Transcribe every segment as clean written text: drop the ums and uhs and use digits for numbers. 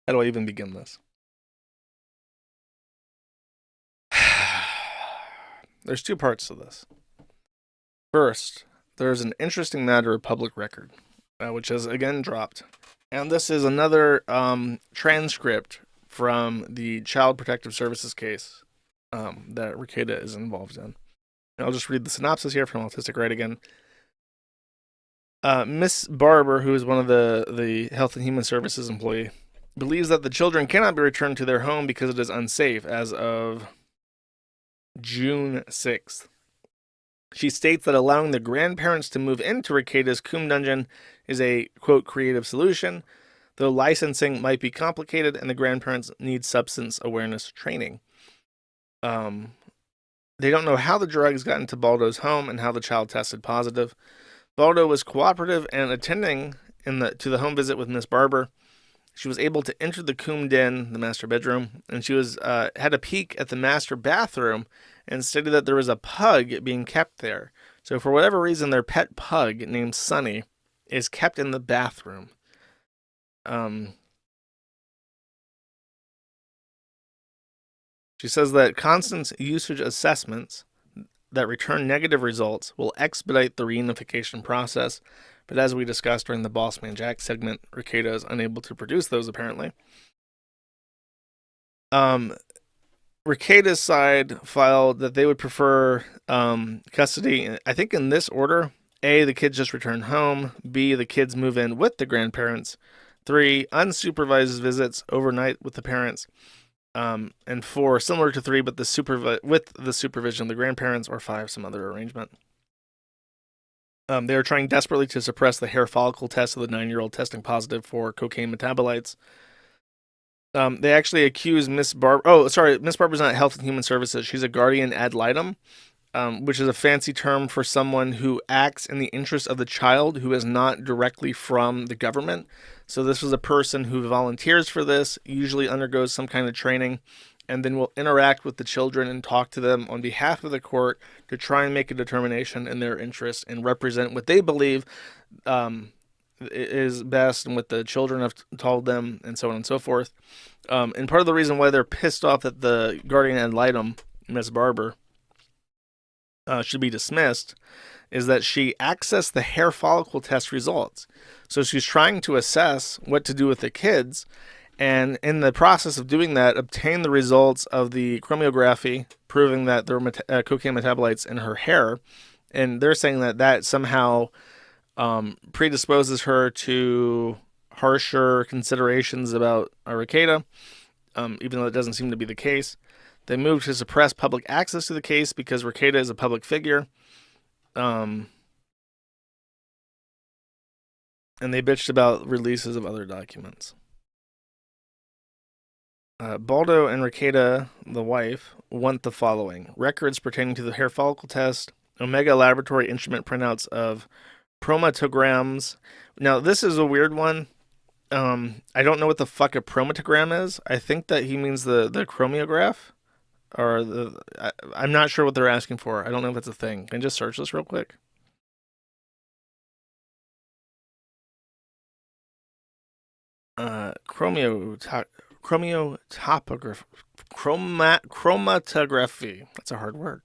How do I even begin this? There's two parts to this. First, there's an interesting matter of public record, which has again dropped. And this is another transcript from the Child Protective Services case that Rekieta is involved in. And I'll just read the synopsis here from Autistic Right again. Miss Barber, who is one of the Health and Human Services employee, believes that the children cannot be returned to their home because it is unsafe as of June 6th. She states that allowing the grandparents to move into Rekieta's coom dungeon is a, quote, creative solution, though licensing might be complicated and the grandparents need substance awareness training. They don't know how the drugs got into Baldo's home and how the child tested positive. Baldo was cooperative and attending to the home visit with Miss Barber. She was able to enter the coom den, the master bedroom, and she had a peek at the master bathroom and stated that there was a pug being kept there. So for whatever reason, their pet pug named Sunny is kept in the bathroom. She says that constant usage assessments that return negative results will expedite the reunification process, but as we discussed during the Bossman Jack segment, Rekieta is unable to produce those apparently. Rekieta's side filed that they would prefer custody, I think in this order. A, the kids just return home. B, the kids move in with the grandparents. 3, unsupervised visits overnight with the parents. And 4, similar to 3, but with the supervision of the grandparents, or 5, some other arrangement. They are trying desperately to suppress the hair follicle test of the 9-year-old testing positive for cocaine metabolites. They actually accuse Miss Barber. Miss Barber's not Health and Human Services. She's a guardian ad litem, which is a fancy term for someone who acts in the interest of the child who is not directly from the government. So this was a person who volunteers for this, usually undergoes some kind of training, and then will interact with the children and talk to them on behalf of the court to try and make a determination in their interest and represent what they believe is best and what the children have told them, and so on and so forth. And part of the reason why they're pissed off that the guardian ad litem, Miss Barber, should be dismissed is that she accessed the hair follicle test results. So she's trying to assess what to do with the kids, and in the process of doing that, obtain the results of the chromatography proving that there were cocaine metabolites in her hair. And they're saying that somehow predisposes her to harsher considerations about Rekieta, even though it doesn't seem to be the case. They moved to suppress public access to the case because Rekieta is a public figure. And they bitched about releases of other documents. Baldo and Rekieta, the wife, want the following: records pertaining to the hair follicle test, Omega Laboratory instrument printouts of chromatograms. Now, this is a weird one. I don't know what the fuck a chromatogram is. I think that he means the chromiograph. I'm not sure what they're asking for. I don't know if it's a thing. Can I just search this real quick? Chromatography. That's a hard word.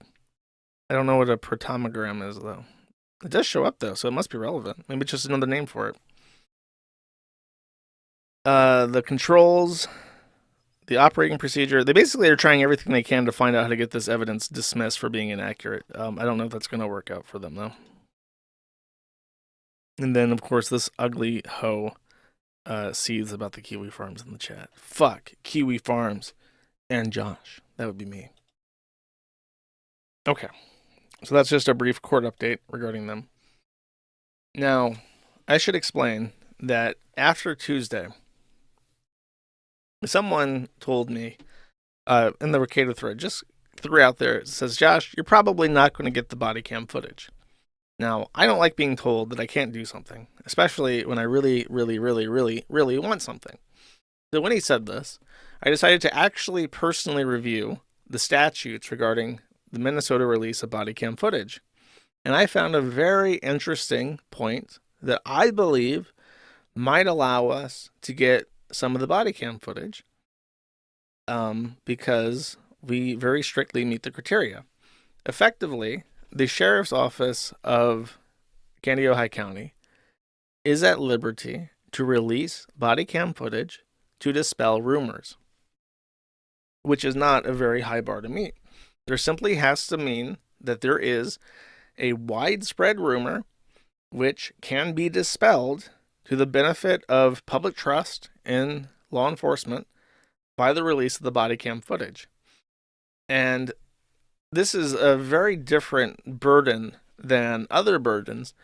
I don't know what a protomogram is, though. It does show up, though, so it must be relevant. Maybe it's just another name for it. The controls, the operating procedure. They basically are trying everything they can to find out how to get this evidence dismissed for being inaccurate. I don't know if that's going to work out for them, though. And then, of course, this ugly hoe seethes about the Kiwi Farms in the chat. Fuck Kiwi Farms and Josh. That would be me. Okay. So that's just a brief court update regarding them. Now, I should explain that after Tuesday, someone told me in the Rekieta thread, just threw out there, it says, Josh, you're probably not going to get the body cam footage. Now, I don't like being told that I can't do something, especially when I really, really, really, really, really want something. So when he said this, I decided to actually personally review the statutes regarding the Minnesota release of body cam footage. And I found a very interesting point that I believe might allow us to get some of the body cam footage because we very strictly meet the criteria. Effectively, the sheriff's office of Candiota County is at liberty to release body cam footage to dispel rumors, which is not a very high bar to meet. There simply has to mean that there is a widespread rumor which can be dispelled to the benefit of public trust in law enforcement by the release of the body cam footage. And this is a very different burden than other burdens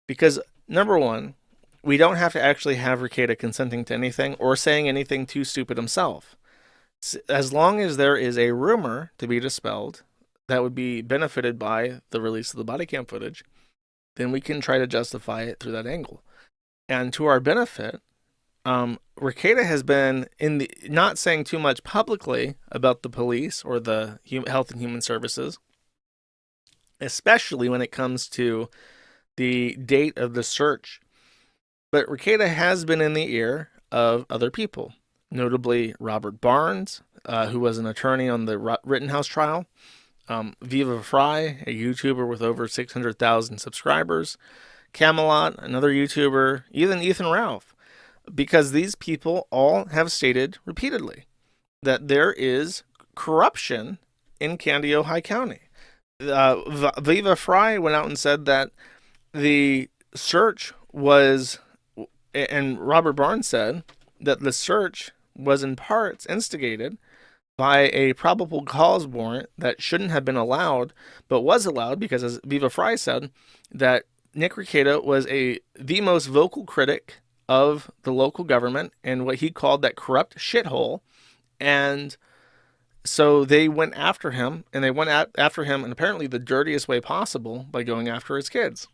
because, number one, we don't have to actually have Rekieta consenting to anything or saying anything too stupid himself. As long as there is a rumor to be dispelled that would be benefited by the release of the body cam footage, then we can try to justify it through that angle. And to our benefit, Rekieta has been not saying too much publicly about the police or the Health and Human Services, especially when it comes to the date of the search. But Rekieta has been in the ear of other people, notably Robert Barnes, who was an attorney on the Rittenhouse trial, Viva Fry, a YouTuber with over 600,000 subscribers, Camelot, another YouTuber, even Ethan Ralph, because these people all have stated repeatedly that there is corruption in Candiota County. Viva Fry went out and said that the search was, and Robert Barnes said that the search was in parts instigated by a probable cause warrant that shouldn't have been allowed, but was allowed because, as Viva Fry said, that Nick Rekieta was the most vocal critic of the local government and what he called that corrupt shithole. And so they went after him, and they went after him in apparently the dirtiest way possible by going after his kids.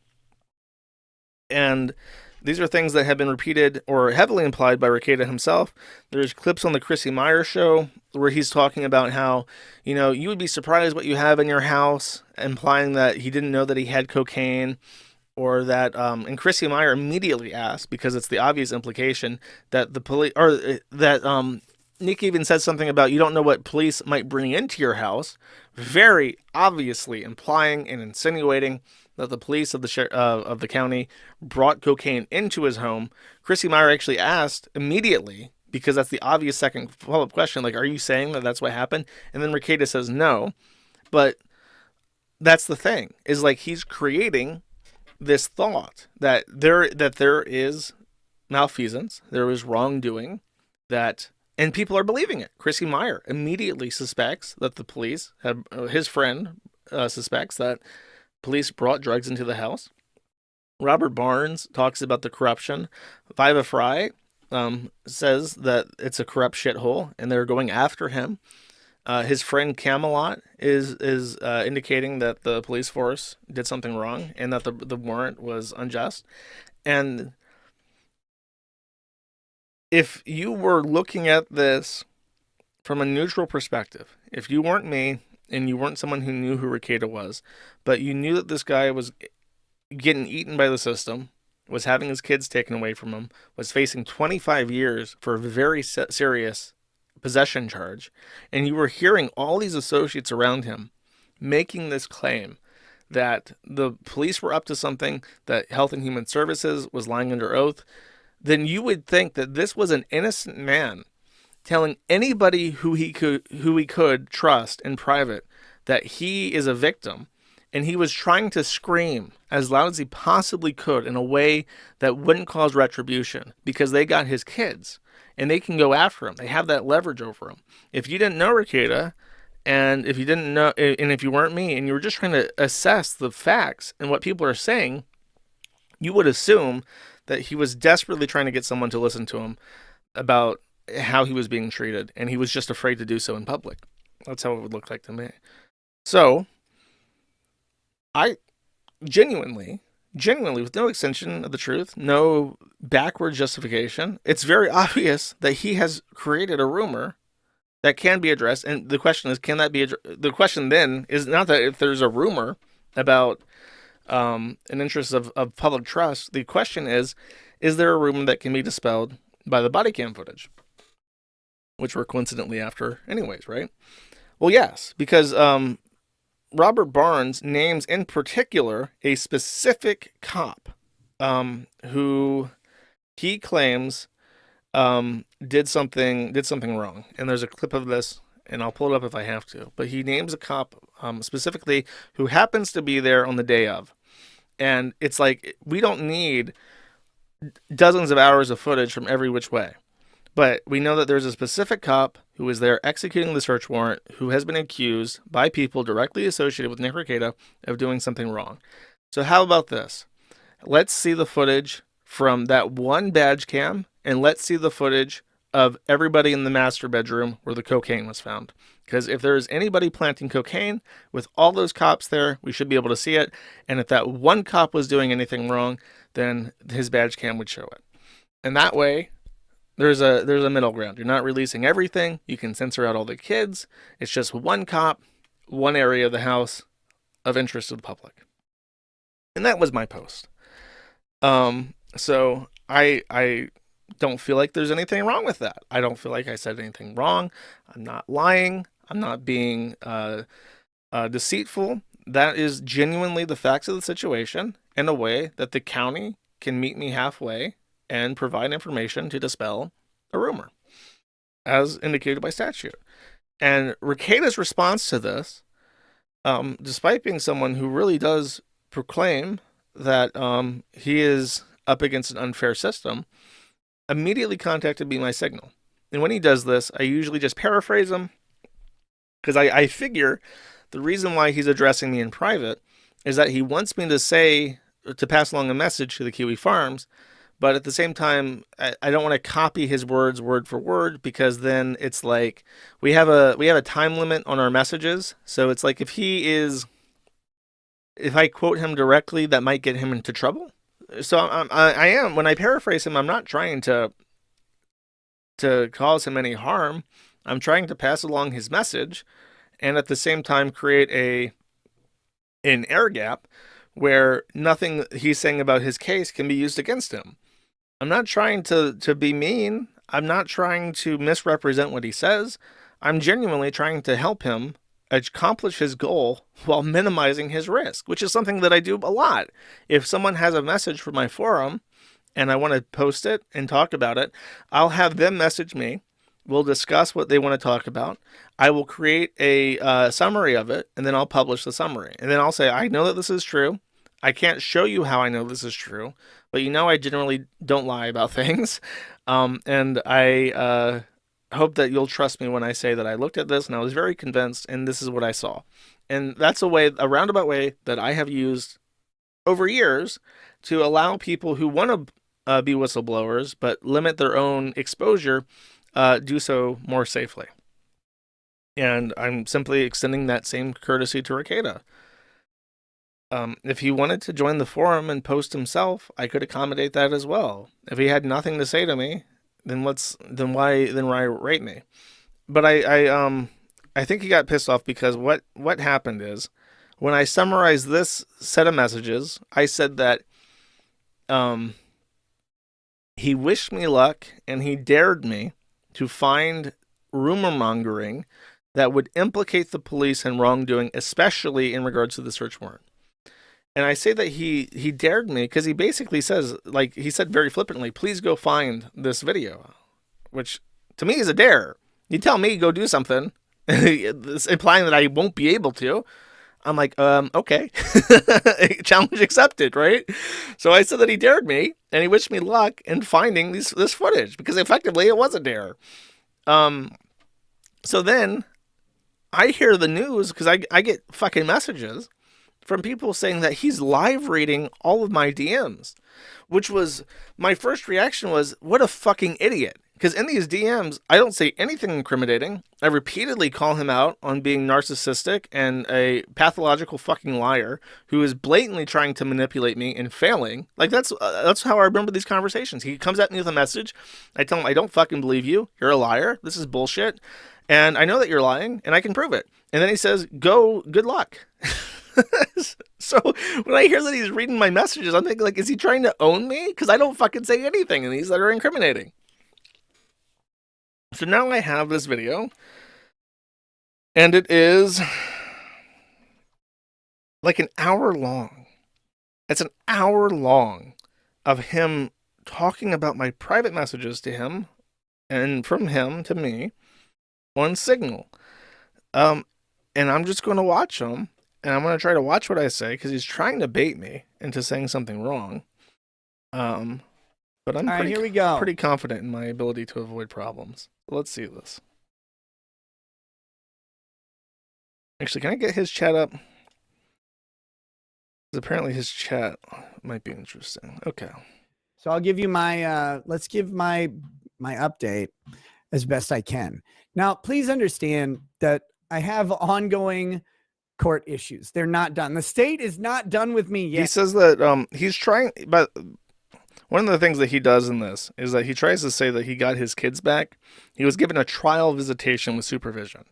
And these are things that have been repeated or heavily implied by Rekieta himself. There's clips on the Chrissy Meyer show where he's talking about how, you would be surprised what you have in your house, implying that he didn't know that he had cocaine, or that, and Chrissy Meyer immediately asked, because it's the obvious implication that the police, or that Nick even said something about you don't know what police might bring into your house, very obviously implying and insinuating that the police of the county brought cocaine into his home. Chrissy Meyer actually asked immediately, because that's the obvious second follow-up question, like, are you saying that that's what happened? And then Rekieta says no. But that's the thing, is like he's creating this thought that there is malfeasance, there is wrongdoing, and people are believing it. Chrissy Meyer immediately suspects that the police his friend suspects that police brought drugs into the house. Robert Barnes talks about the corruption. Viva Fry says that it's a corrupt shithole and they're going after him. His friend Camelot is indicating that the police force did something wrong and that the warrant was unjust. And if you were looking at this from a neutral perspective, if you weren't me and you weren't someone who knew who Rekieta was, but you knew that this guy was getting eaten by the system, was having his kids taken away from him, was facing 25 years for a very serious possession charge, and you were hearing all these associates around him making this claim that the police were up to something, that Health and Human Services was lying under oath, then you would think that this was an innocent man telling anybody who he could trust in private that he is a victim, and he was trying to scream as loud as he possibly could in a way that wouldn't cause retribution because they got his kids and they can go after him. They have that leverage over him. If you didn't know Rekieta, and if you didn't know, and if you weren't me, and you were just trying to assess the facts and what people are saying, you would assume that he was desperately trying to get someone to listen to him about how he was being treated, and he was just afraid to do so in public. That's how it would look like to me. So, I genuinely, with no extension of the truth, no backward justification, it's very obvious that he has created a rumor that can be addressed. And the question is, can that be the question then is not that if there's a rumor about an interest of public trust. The question is there a rumor that can be dispelled by the body cam footage, which we're coincidentally after anyways, right? Well, yes, because Robert Barnes names in particular a specific cop who he claims did something wrong. And there's a clip of this, and I'll pull it up if I have to. But he names a cop specifically who happens to be there on the day of. And it's like, we don't need dozens of hours of footage from every which way. But we know that there's a specific cop who was there executing the search warrant who has been accused by people directly associated with Nick Rekieta of doing something wrong. So how about this? Let's see the footage from that one badge cam, and let's see the footage of everybody in the master bedroom where the cocaine was found. Because if there's anybody planting cocaine with all those cops there, we should be able to see it. And if that one cop was doing anything wrong, then his badge cam would show it. And that way, there's a middle ground. You're not releasing everything. You can censor out all the kids. It's just one cop, one area of the house of interest to the public. And that was my post. So I don't feel like there's anything wrong with that. I don't feel like I said anything wrong. I'm not lying. I'm not being deceitful. That is genuinely the facts of the situation in a way that the county can meet me halfway and provide information to dispel a rumor, as indicated by statute. And Rekieta's response to this, despite being someone who really does proclaim that he is up against an unfair system, immediately contacted Be My Signal. And when he does this, I usually just paraphrase him, because I figure the reason why he's addressing me in private is that he wants me to pass along a message to the Kiwi Farms, but at the same time, I don't want to copy his words word for word, because then it's like we have a time limit on our messages. So it's like if I quote him directly, that might get him into trouble. So I am, when I paraphrase him, I'm not trying to cause him any harm. I'm trying to pass along his message, and at the same time create an air gap where nothing he's saying about his case can be used against him. I'm not trying to be mean. I'm not trying to misrepresent what he says. I'm genuinely trying to help him accomplish his goal while minimizing his risk, which is something that I do a lot. If someone has a message for my forum and I want to post it and talk about it, I'll have them message me. We'll discuss what they want to talk about. I will create a summary of it, and then I'll publish the summary. And then I'll say, I know that this is true. I can't show you how I know this is true, but I generally don't lie about things. And I hope that you'll trust me when I say that I looked at this and I was very convinced, and this is what I saw. And that's a roundabout way that I have used over years to allow people who want to be whistleblowers but limit their own exposure do so more safely. And I'm simply extending that same courtesy to Rekieta. If he wanted to join the forum and post himself, I could accommodate that as well. If he had nothing to say to me, then why rate me? But I think he got pissed off because what happened is, when I summarized this set of messages, I said that he wished me luck and he dared me to find rumor mongering that would implicate the police in wrongdoing, especially in regards to the search warrant. And I say that he dared me because he basically says, like, he said very flippantly, please go find this video, which to me is a dare. You tell me go do something, implying that I won't be able to. I'm like, okay, challenge accepted, right? So I said that he dared me, and he wished me luck in finding this footage, because effectively it was a dare. So then I hear the news, because I get fucking messages from people saying that he's live reading all of my DMs, which was, my first reaction was, what a fucking idiot. Because in these DMs, I don't say anything incriminating. I repeatedly call him out on being narcissistic and a pathological fucking liar who is blatantly trying to manipulate me and failing. Like, that's how I remember these conversations. He comes at me with a message. I tell him, I don't fucking believe you. You're a liar. This is bullshit. And I know that you're lying, and I can prove it. And then he says, good luck. So when I hear that he's reading my messages, I'm thinking, like, is he trying to own me? Because I don't fucking say anything in these that are incriminating. So now I have this video, and it is like an hour long. It's an hour long of him talking about my private messages to him and from him to me on Signal. And I'm just going to watch him, and I'm going to try to watch what I say because he's trying to bait me into saying something wrong. But I'm here we go. Pretty confident in my ability to avoid problems. Let's see this. Actually, can I get his chat up? Because apparently his chat might be interesting. Okay. So I'll give you my, let's give my update as best I can. Now, please understand that I have ongoing court issues. They're not done. The state is not done with me yet. He says that he's trying, but one of the things that he does in this is that he tries to say that he got his kids back. He was given a trial visitation with supervision.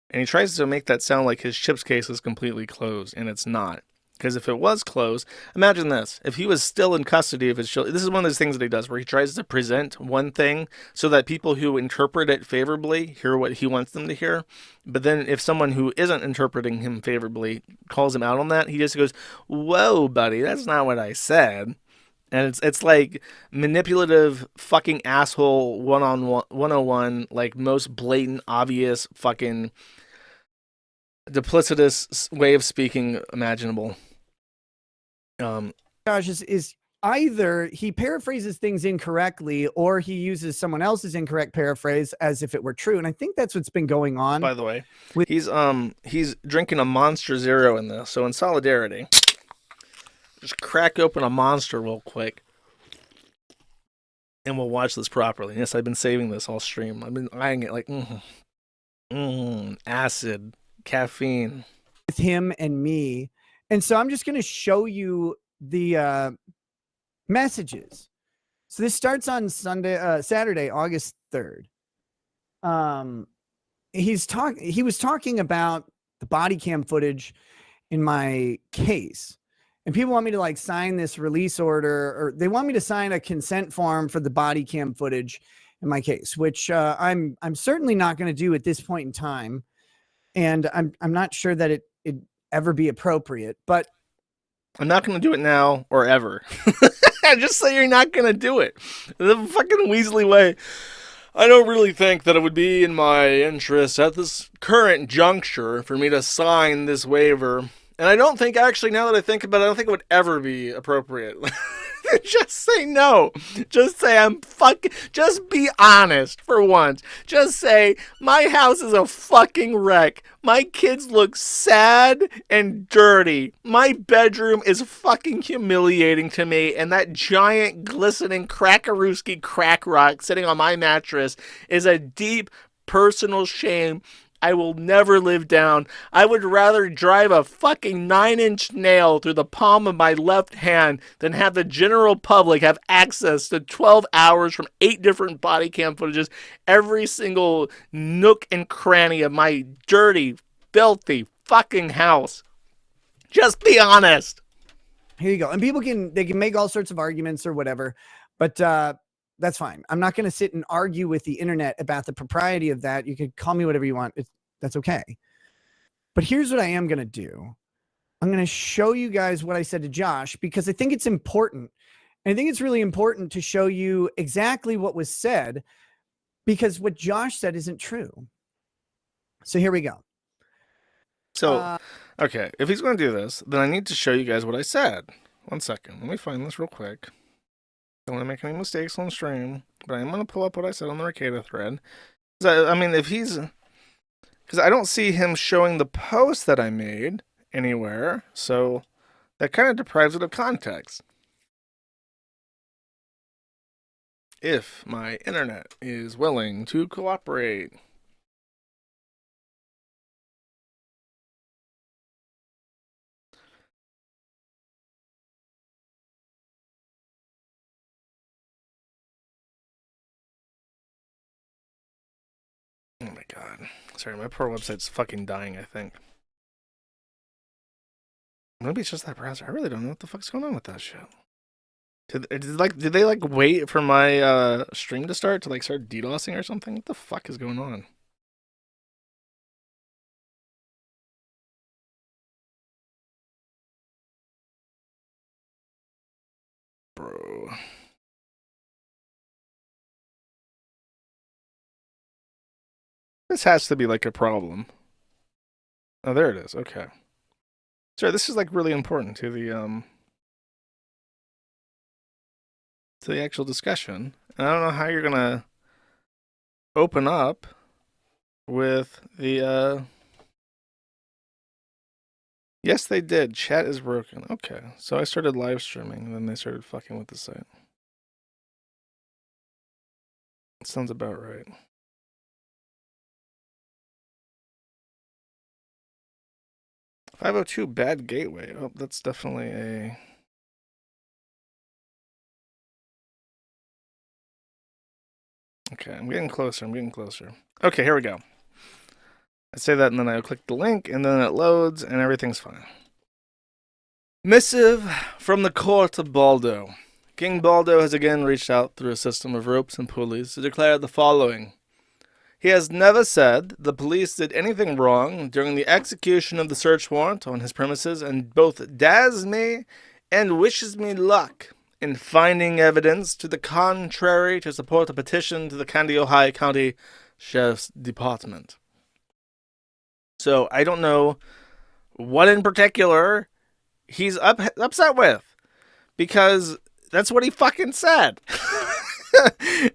And he tries to make that sound like his chips case is completely closed, and it's not. Because if it was closed, imagine this. If he was still in custody of his children, this is one of those things that he does where he tries to present one thing so that people who interpret it favorably hear what he wants them to hear. But then if someone who isn't interpreting him favorably calls him out on that, he just goes, "Whoa, buddy, that's not what I said." And it's like manipulative fucking asshole 101, like most blatant, obvious fucking duplicitous way of speaking imaginable. Josh is either he paraphrases things incorrectly or he uses someone else's incorrect paraphrase as if it were true. And I think that's what's been going on. By the way, he's drinking a Monster Zero in this. So in solidarity, just crack open a Monster real quick. And we'll watch this properly. Yes, I've been saving this all stream. I've been eyeing it like, acid, caffeine. With him and me. And so I'm just going to show you the messages. So this starts on Saturday, August 3rd. He was talking about the body cam footage in my case. And people want me to like sign this release order, or they want me to sign a consent form for the body cam footage in my case, which I'm certainly not going to do at this point in time. And I'm not sure that it'd ever be appropriate, but I'm not going to do it now or ever. Just say you're not going to do it. The fucking Weasley way. I don't really think that it would be in my interest at this current juncture for me to sign this waiver. And I don't think, actually, now that I think about it, I don't think it would ever be appropriate. Just say no. Just say just be honest for once. Just say, my house is a fucking wreck. My kids look sad and dirty. My bedroom is fucking humiliating to me. And that giant glistening crackarooski crack rock sitting on my mattress is a deep personal shame I will never live down. I would rather drive a fucking 9-inch nail through the palm of my left hand than have the general public have access to 12 hours from 8 different body cam footages, every single nook and cranny of my dirty, filthy fucking house. Just be honest. Here you go. And people can make all sorts of arguments or whatever, but that's fine. I'm not going to sit and argue with the internet about the propriety of that. You can call me whatever you want. That's okay. But here's what I am going to do. I'm going to show you guys what I said to Josh, because I think it's important. And I think it's really important to show you exactly what was said, because what Josh said isn't true. So here we go. So, okay, if he's going to do this, then I need to show you guys what I said. 1 second. Let me find this real quick. Don't want to make any mistakes on stream, but I'm going to pull up what I said on the Rekieta thread. I mean, if he's... Because I don't see him showing the post that I made anywhere, so that kind of deprives it of context. If my internet is willing to cooperate. Oh my god. Sorry, my poor website's fucking dying, I think. Maybe it's just that browser. I really don't know what the fuck's going on with that shit. Did they like wait for my stream to start start DDoSing or something? What the fuck is going on? Bro. This has to be like a problem. Oh, there it is. Okay. Sorry, this is like really important to the actual discussion. And I don't know how you're gonna open up with the yes they did. Chat is broken. Okay. So I started live streaming and then they started fucking with the site. Sounds about right. 502 bad gateway. Oh, that's definitely a okay, I'm getting closer. Okay, here we go. I say that and then I click the link and then it loads and everything's fine. Missive from the court of Baldo. King Baldo has again reached out through a system of ropes and pulleys to declare the following. He has never said the police did anything wrong during the execution of the search warrant on his premises and both dares me and wishes me luck in finding evidence to the contrary to support a petition to the Kandiyohi County Sheriff's Department. So I don't know what in particular he's upset with, because that's what he fucking said.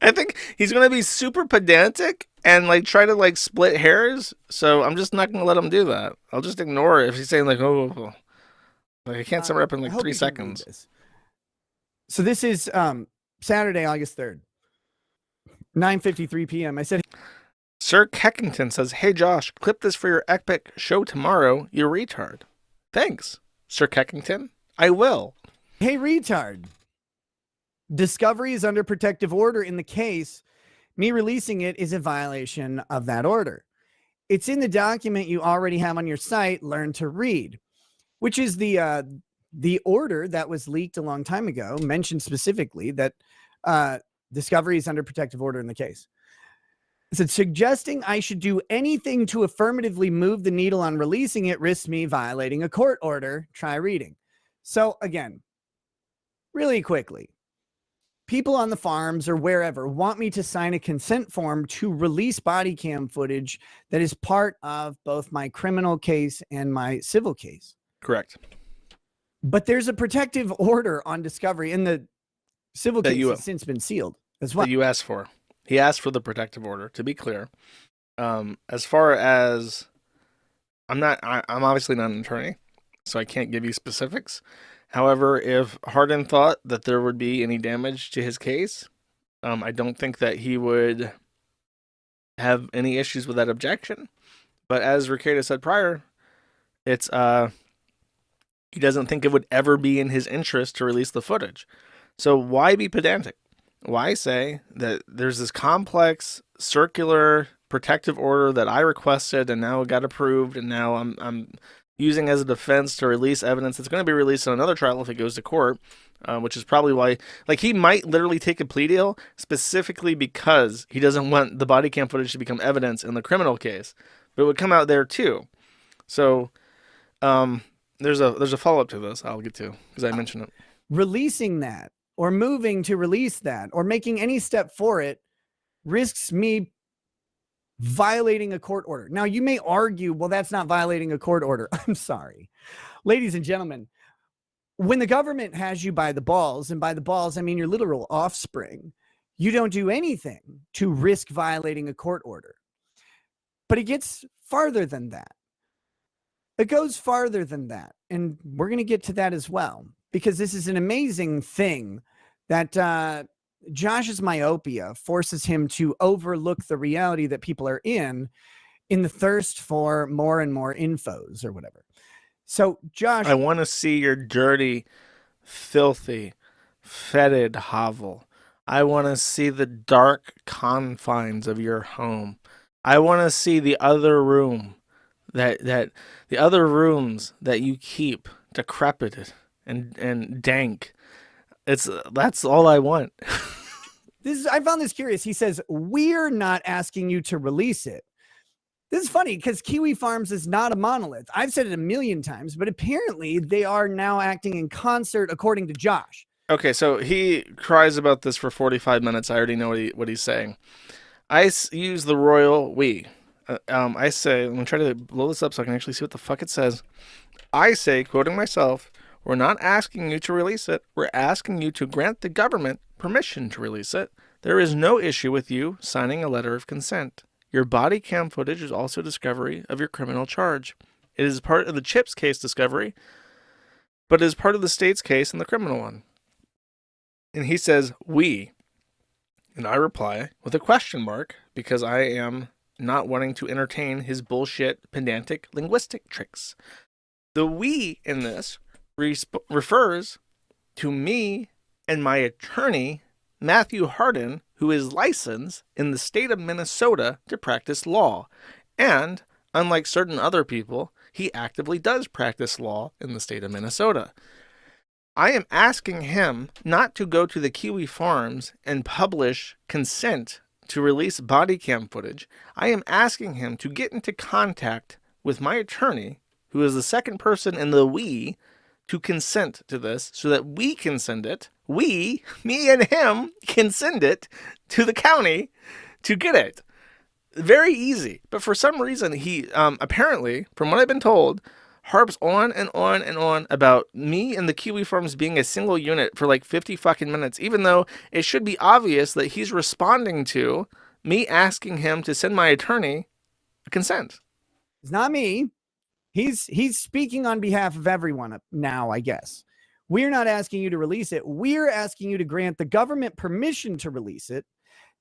I think he's going to be super pedantic and try to split hairs. So I'm just not going to let him do that. I'll just ignore it if he's saying I can't sum it up in 3 seconds. So this is Saturday, August 3rd, 9:53 p.m. I said, Sir Keckington says, "Hey Josh, clip this for your epic show tomorrow, you retard." Thanks, Sir Keckington. I will. Hey retard. Discovery is under protective order in the case. Me releasing it is a violation of that order. It's in the document you already have on your site, Learn to Read, which is the order that was leaked a long time ago, mentioned specifically that discovery is under protective order in the case. It said, suggesting I should do anything to affirmatively move the needle on releasing it risks me violating a court order. Try reading. So again, really quickly, people on the farms or wherever want me to sign a consent form to release body cam footage that is part of both my criminal case and my civil case. Correct. But there's a protective order on discovery, and the civil case has since been sealed as well. That you asked for. He asked for the protective order, to be clear. As far as I'm obviously not an attorney, so I can't give you specifics. However, if Hardin thought that there would be any damage to his case, I don't think that he would have any issues with that objection. But as Rekieta said prior, it's he doesn't think it would ever be in his interest to release the footage. So why be pedantic? Why say that there's this complex circular protective order that I requested and now it got approved, and now I'm using as a defense to release evidence that's going to be released in another trial if it goes to court, which is probably why, he might literally take a plea deal specifically because he doesn't want the body cam footage to become evidence in the criminal case, but it would come out there too. So, there's a follow up to this I'll get to because I mentioned it. Releasing that or moving to release that or making any step for it risks me violating a court order. Now, you may argue, well, that's not violating a court order. I'm sorry. Ladies and gentlemen, when the government has you by the balls, and by the balls, I mean your literal offspring, you don't do anything to risk violating a court order. But it gets farther than that. It goes farther than that. And we're going to get to that as well, because this is an amazing thing that Josh's myopia forces him to overlook the reality that people are in the thirst for more and more infos or whatever. So, Josh, I want to see your dirty, filthy, fetid hovel. I want to see the dark confines of your home. I want to see the other room, that the other rooms that you keep decrepit and dank. That's all I want. I found this curious. He says, we're not asking you to release it. This is funny because Kiwi Farms is not a monolith. I've said it a million times, but apparently they are now acting in concert, according to Josh. Okay, so he cries about this for 45 minutes. I already know what he's saying. I use the royal we. I say, I'm going to try to blow this up so I can actually see what the fuck it says. I say, quoting myself, we're not asking you to release it. We're asking you to grant the government permission to release it. There is no issue with you signing a letter of consent. Your body cam footage is also discovery of your criminal charge. It is part of the Chips case discovery, but it is part of the state's case and the criminal one. And he says, we. And I reply with a question mark because I am not wanting to entertain his bullshit, pedantic, linguistic tricks. The we in this refers to me and my attorney, Matthew Hardin, who is licensed in the state of Minnesota to practice law. And, unlike certain other people, he actively does practice law in the state of Minnesota. I am asking him not to go to the Kiwi Farms and publish consent to release body cam footage. I am asking him to get into contact with my attorney, who is the second person in the we, to consent to this so that we can send it. We, me and him, can send it to the county to get it. Very easy. But for some reason, he apparently, from what I've been told, harps on and on and on about me and the Kiwi Farms being a single unit for like 50 fucking minutes, even though it should be obvious that he's responding to me asking him to send my attorney consent. It's not me. He's speaking on behalf of everyone now, I guess. We're not asking you to release it. We're asking you to grant the government permission to release it.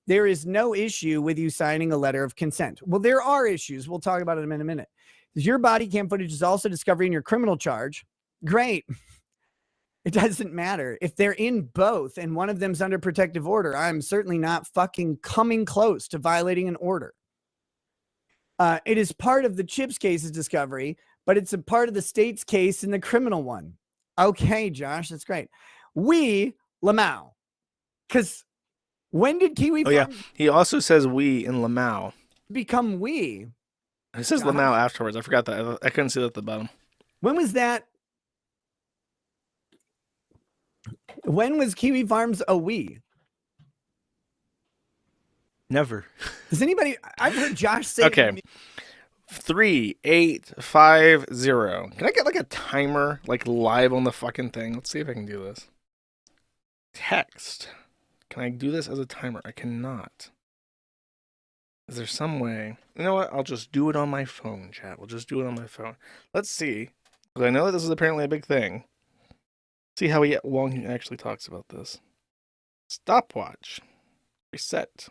There is no issue with you signing a letter of consent. Well, there are issues. We'll talk about it in a minute. Your body cam footage is also discovery in your criminal charge. Great. It doesn't matter. If they're in both and one of them's under protective order, I'm certainly not fucking coming close to violating an order. It is part of the Chips case's discovery, but it's a part of the state's case in the criminal one. Okay, Josh, that's great. We, Lamau. Because when did Kiwi Farm He also says we in Lamau. become we? It says Lamau afterwards. I forgot that. I couldn't see that at the bottom. When was that? When was Kiwi Farms a we? Never. Does anybody? I've heard Josh say. Okay. 3850. Can I get like a timer, like live on the fucking thing? Let's see if I can do this. Text. Can I do this as a timer? I cannot. Is there some way? You know what? I'll just do it on my phone, chat. We'll just do it on my phone. Let's see. Because I know that this is apparently a big thing. See how long he actually talks about this. Stopwatch. Reset.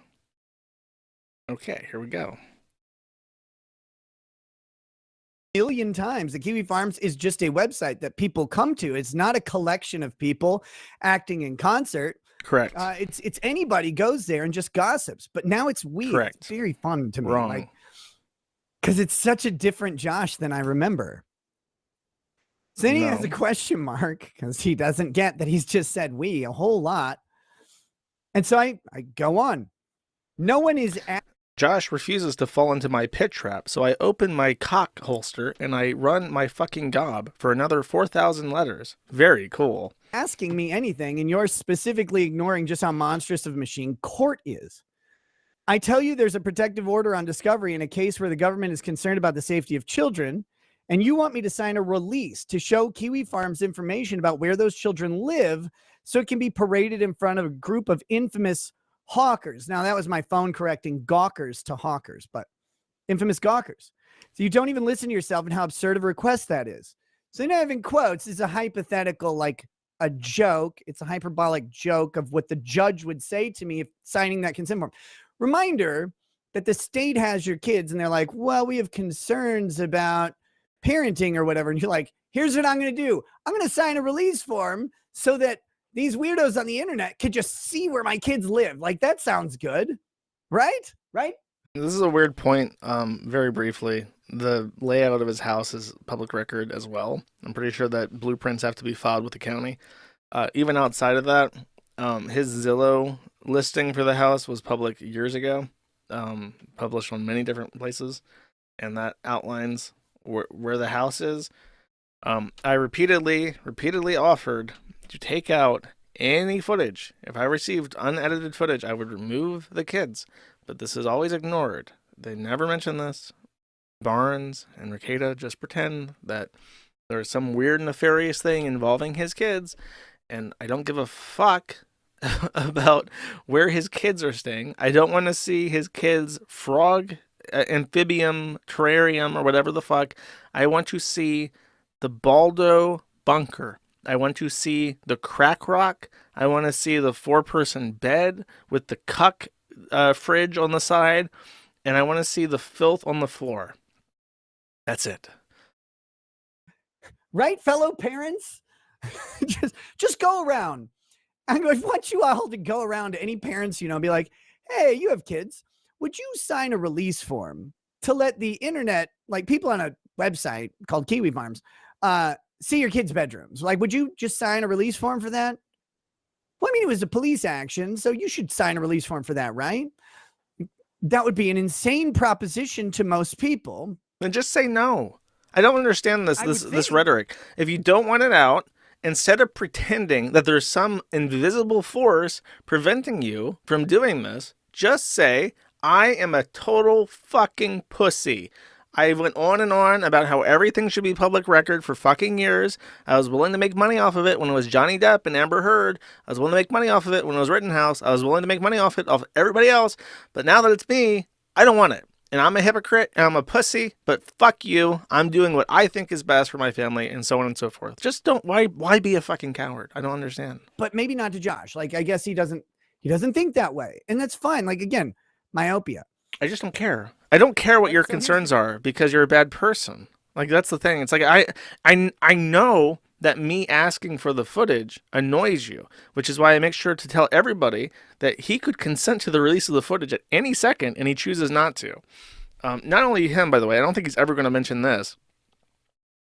Okay, here we go. Million times. The Kiwi Farms is just a website that people come to. It's not a collection of people acting in concert. Correct. It's anybody goes there and just gossips. But now it's weird. Correct. It's very fun to me. Wrong. Because it's such a different Josh than I remember. So then he has a question mark because he doesn't get that he's just said we a whole lot. And so I go on. No one is Josh refuses to fall into my pit trap, so I open my cock holster and I run my fucking gob for another 4,000 letters. Very cool. Asking me anything, and you're specifically ignoring just how monstrous of a machine court is. I tell you there's a protective order on discovery in a case where the government is concerned about the safety of children, and you want me to sign a release to show Kiwi Farms information about where those children live so it can be paraded in front of a group of infamous hawkers. Now, that was my phone correcting gawkers to hawkers, but infamous gawkers. So you don't even listen to yourself and how absurd of a request that is. So now having quotes is a hypothetical, like a joke. It's a hyperbolic joke of what the judge would say to me if signing that consent form. Reminder that the state has your kids and they're like, well, we have concerns about parenting or whatever. And you're like, here's what I'm going to do. I'm going to sign a release form so that these weirdos on the internet could just see where my kids live. Like, that sounds good. Right? Right? This is a weird point. Very briefly, the layout of his house is public record as well. I'm pretty sure that blueprints have to be filed with the county. Even outside of that, his Zillow listing for the house was public years ago, published on many different places, and that outlines where the house is. I repeatedly offered to take out any footage. If I received unedited footage, I would remove the kids, but this is always ignored. They never mention this. Barnes and Rekieta just pretend that there's some weird nefarious thing involving his kids, and I don't give a fuck about where his kids are staying. I don't want to see his kids' frog, amphibium, terrarium, or whatever the fuck. I want to see the Baldo bunker. I want to see the crack rock. I want to see the 4-person bed with the cuck fridge on the side. And I want to see the filth on the floor. That's it. Right, fellow parents? just go around. I want you all to go around to any parents, be like, hey, you have kids. Would you sign a release form to let the internet, like people on a website called Kiwi Farms, see your kids' bedrooms? Like, would you just sign a release form for that? Well, I mean, it was a police action, so you should sign a release form for that, right? That would be an insane proposition to most people. Then just say no. I don't understand this rhetoric. If you don't want it out, instead of pretending that there's some invisible force preventing you from doing this, just say, I am a total fucking pussy. I went on and on about how everything should be public record for fucking years. I was willing to make money off of it when it was Johnny Depp and Amber Heard. I was willing to make money off of it when it was Rittenhouse. I was willing to make money off it, off everybody else. But now that it's me, I don't want it. And I'm a hypocrite and I'm a pussy, but fuck you. I'm doing what I think is best for my family and so on and so forth. Just don't, why be a fucking coward? I don't understand. But maybe not to Josh. Like, I guess he doesn't think that way. And that's fine. Like, again, myopia. I just don't care. I don't care what your concerns are because you're a bad person. Like, that's the thing. It's like, I know that me asking for the footage annoys you, which is why I make sure to tell everybody that he could consent to the release of the footage at any second, and he chooses not to. Not only him, by the way, I don't think he's ever going to mention this.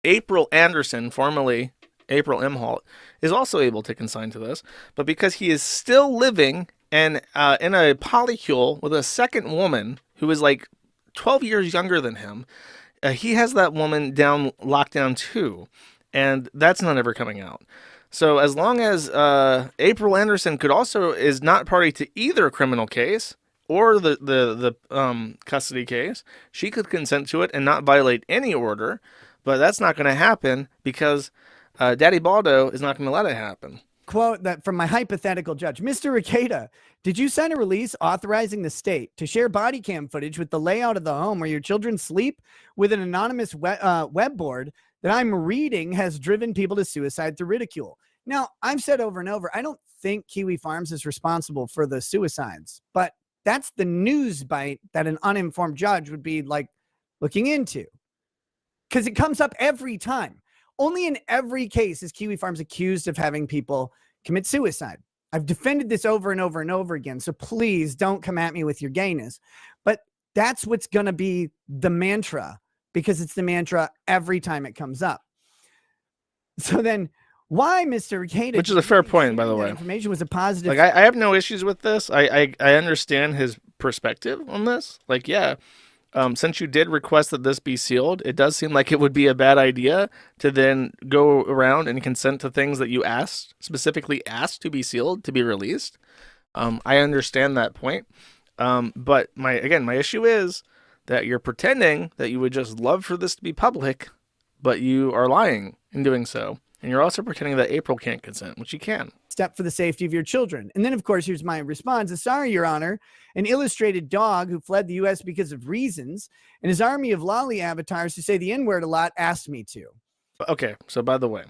April Anderson, formerly April Imholt, is also able to consign to this, but because he is still living and in a polycule with a second woman who is like 12 years younger than him, he has that woman locked down too. And that's not ever coming out. So as long as April Anderson is not party to either criminal case or the custody case, she could consent to it and not violate any order. But that's not going to happen because Daddy Baldo is not going to let it happen. Quote that from my hypothetical judge. Mr. Rekieta, did you sign a release authorizing the state to share body cam footage with the layout of the home where your children sleep with an anonymous web board that I'm reading has driven people to suicide through ridicule? Now, I've said over and over, I don't think Kiwi Farms is responsible for the suicides, but that's the news bite that an uninformed judge would be like looking into, because it comes up every time. Only in every case is Kiwi Farms accused of having people commit suicide. I've defended this over and over and over again, so please don't come at me with your gayness. But that's what's going to be the mantra, because it's the mantra every time it comes up. So then why, Mr. Rekieta? Which is a fair point, by the way. Information was a positive. Like, I have no issues with this. I understand his perspective on this. Like, yeah, since you did request that this be sealed, it does seem like it would be a bad idea to then go around and consent to things that you specifically asked to be sealed, to be released. I understand that point. But my issue is that you're pretending that you would just love for this to be public, but you are lying in doing so. And you're also pretending that April can't consent, which you can. Step for the safety of your children. And then, of course, here's my response. Sorry, Your Honor, an illustrated dog who fled the U.S. because of reasons, and his army of lolly avatars who say the N-word a lot asked me to. Okay, so by the way,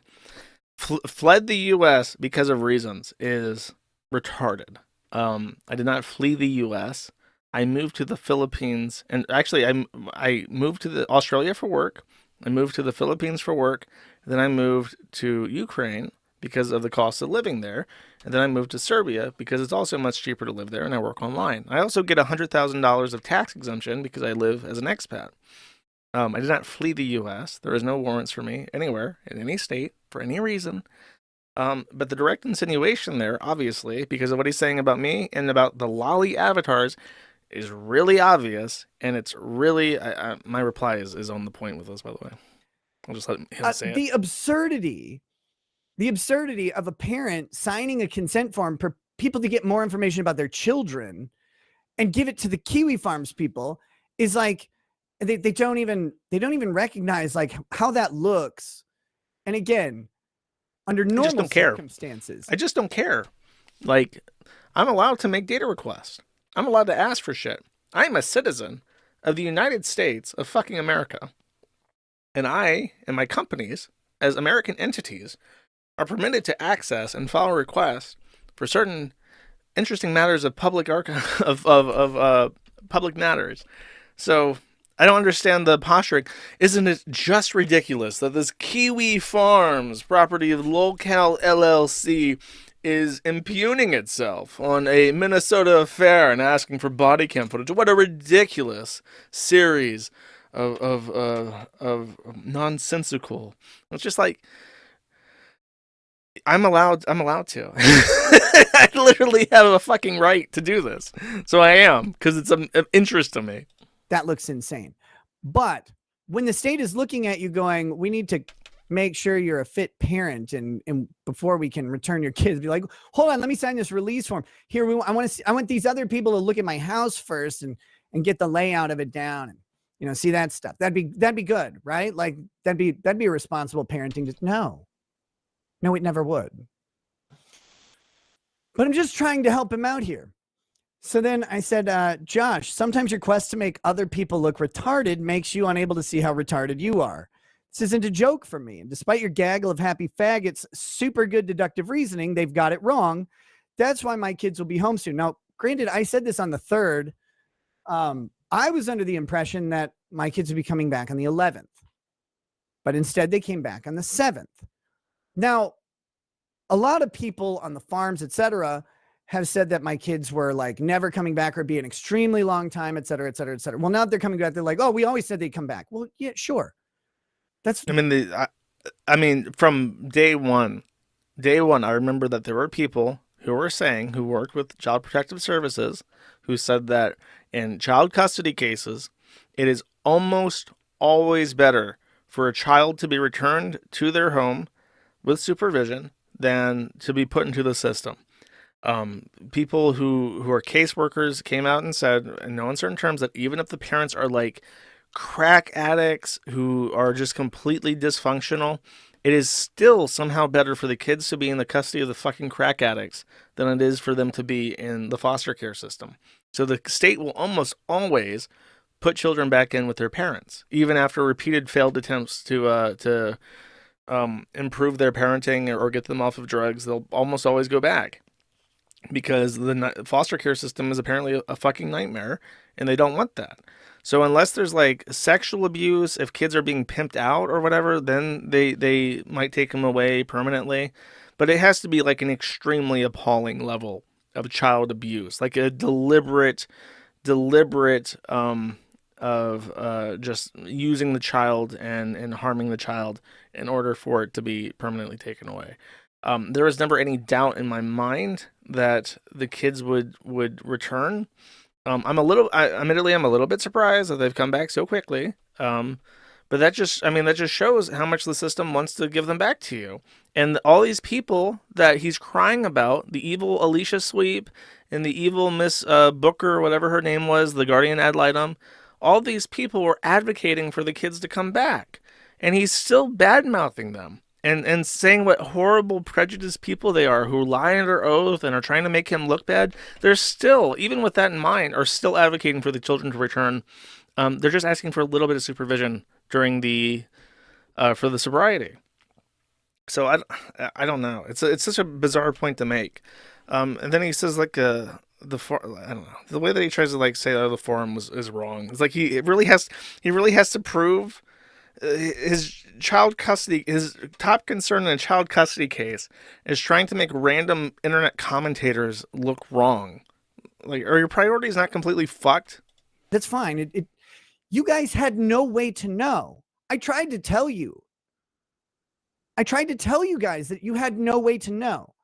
fled the U.S. because of reasons is retarded. I did not flee the U.S. I moved to the Philippines, and actually I moved to Australia for work. I moved to the Philippines for work. Then I moved to Ukraine because of the cost of living there. And then I moved to Serbia because it's also much cheaper to live there, and I work online. I also get $100,000 of tax exemption because I live as an expat. I did not flee the U.S. There is no warrants for me anywhere in any state for any reason. But the direct insinuation there, obviously, because of what he's saying about me and about the lolly avatars, is really obvious, and it's really my reply is on the point with this. By the way, I'll just let him say it. The absurdity of a parent signing a consent form for people to get more information about their children and give it to the Kiwi Farms people is like they don't even recognize like how that looks. And again, under I just normal don't care. circumstances, I just don't care. Like, I'm allowed to make data requests. I'm allowed to ask for shit. I'm a citizen of the United States of fucking America. And I and my companies, as American entities, are permitted to access and file requests for certain interesting matters of public public matters. So I don't understand the posturing. Isn't it just ridiculous that this Kiwi Farms property of Locale LLC is impugning itself on a Minnesota affair and asking for body cam footage? What a ridiculous series of nonsensical. It's just like I'm allowed to. I literally have a fucking right to do this. So I am, because it's of interest to me. that looks insane. But when the state is looking at you going, we need to make sure you're a fit parent and before we can return your kids, be like, hold on, let me sign this release form. Here, I want these other people to look at my house first and get the layout of it down and see that stuff. That'd be good, right? Like that'd be a responsible parenting. Just no, it never would. But I'm just trying to help him out here. So then I said, Josh, sometimes your quest to make other people look retarded makes you unable to see how retarded you are. This isn't a joke for me. And despite your gaggle of happy faggots, super good deductive reasoning, they've got it wrong. That's why my kids will be home soon. Now, granted, I said this on the 3rd. I was under the impression that my kids would be coming back on the 11th. But instead, they came back on the 7th. Now, a lot of people on the farms, etc., have said that my kids were like never coming back or be an extremely long time, et cetera, et cetera, et cetera. Well, now that they're coming back, they're like, oh, we always said they'd come back. Well, yeah, sure. That's. I mean, from day one, I remember that there were people who worked with Child Protective Services, who said that in child custody cases, it is almost always better for a child to be returned to their home with supervision than to be put into the system. People who are caseworkers came out and said, in no uncertain terms, that even if the parents are like crack addicts who are just completely dysfunctional, it is still somehow better for the kids to be in the custody of the fucking crack addicts than it is for them to be in the foster care system. So the state will almost always put children back in with their parents, even after repeated failed attempts to improve their parenting or get them off of drugs. They'll almost always go back, because the foster care system is apparently a fucking nightmare, and they don't want that. So unless there's like sexual abuse, if kids are being pimped out or whatever, then they might take them away permanently. But it has to be like an extremely appalling level of child abuse, like a deliberate of just using the child and harming the child in order for it to be permanently taken away. There was never any doubt in my mind that the kids would return. I'm a little bit surprised that they've come back so quickly. But that just shows how much the system wants to give them back to you. And all these people that he's crying about, the evil Alicia Sweep and the evil Miss Booker, whatever her name was, the guardian ad litem, all these people were advocating for the kids to come back. And he's still bad-mouthing them. And saying what horrible prejudiced people they are, who lie under oath and are trying to make him look bad. They're still, even with that in mind, are still advocating for the children to return. They're just asking for a little bit of supervision during for the sobriety. So I don't know. It's such a bizarre point to make. And then he says like I don't know, the way that he tries to like say the forum is wrong. It's like he really has to prove his top concern in a child custody case is trying to make random internet commentators look wrong. Like, are your priorities not completely fucked? That's fine. You guys had no way to know. I tried to tell you. I tried to tell you guys that you had no way to know.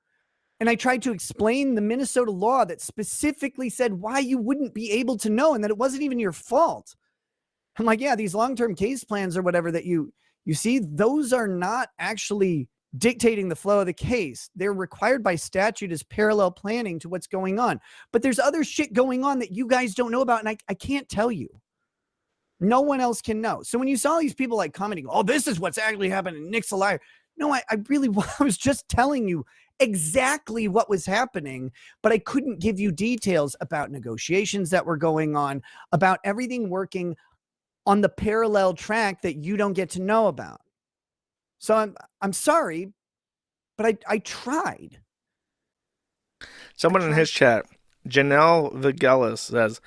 And I tried to explain the Minnesota law that specifically said why you wouldn't be able to know and that it wasn't even your fault. I'm like, yeah, these long-term case plans or whatever that you see, those are not actually dictating the flow of the case. They're required by statute as parallel planning to what's going on. But there's other shit going on that you guys don't know about, and I can't tell you. No one else can know. So when you saw these people like commenting, oh, this is what's actually happening, Nick's a liar. No, I was just telling you exactly what was happening, but I couldn't give you details about negotiations that were going on, about everything working on the parallel track that you don't get to know about. So I'm sorry, but I tried. Someone in his chat, Janelle Vigelis, says,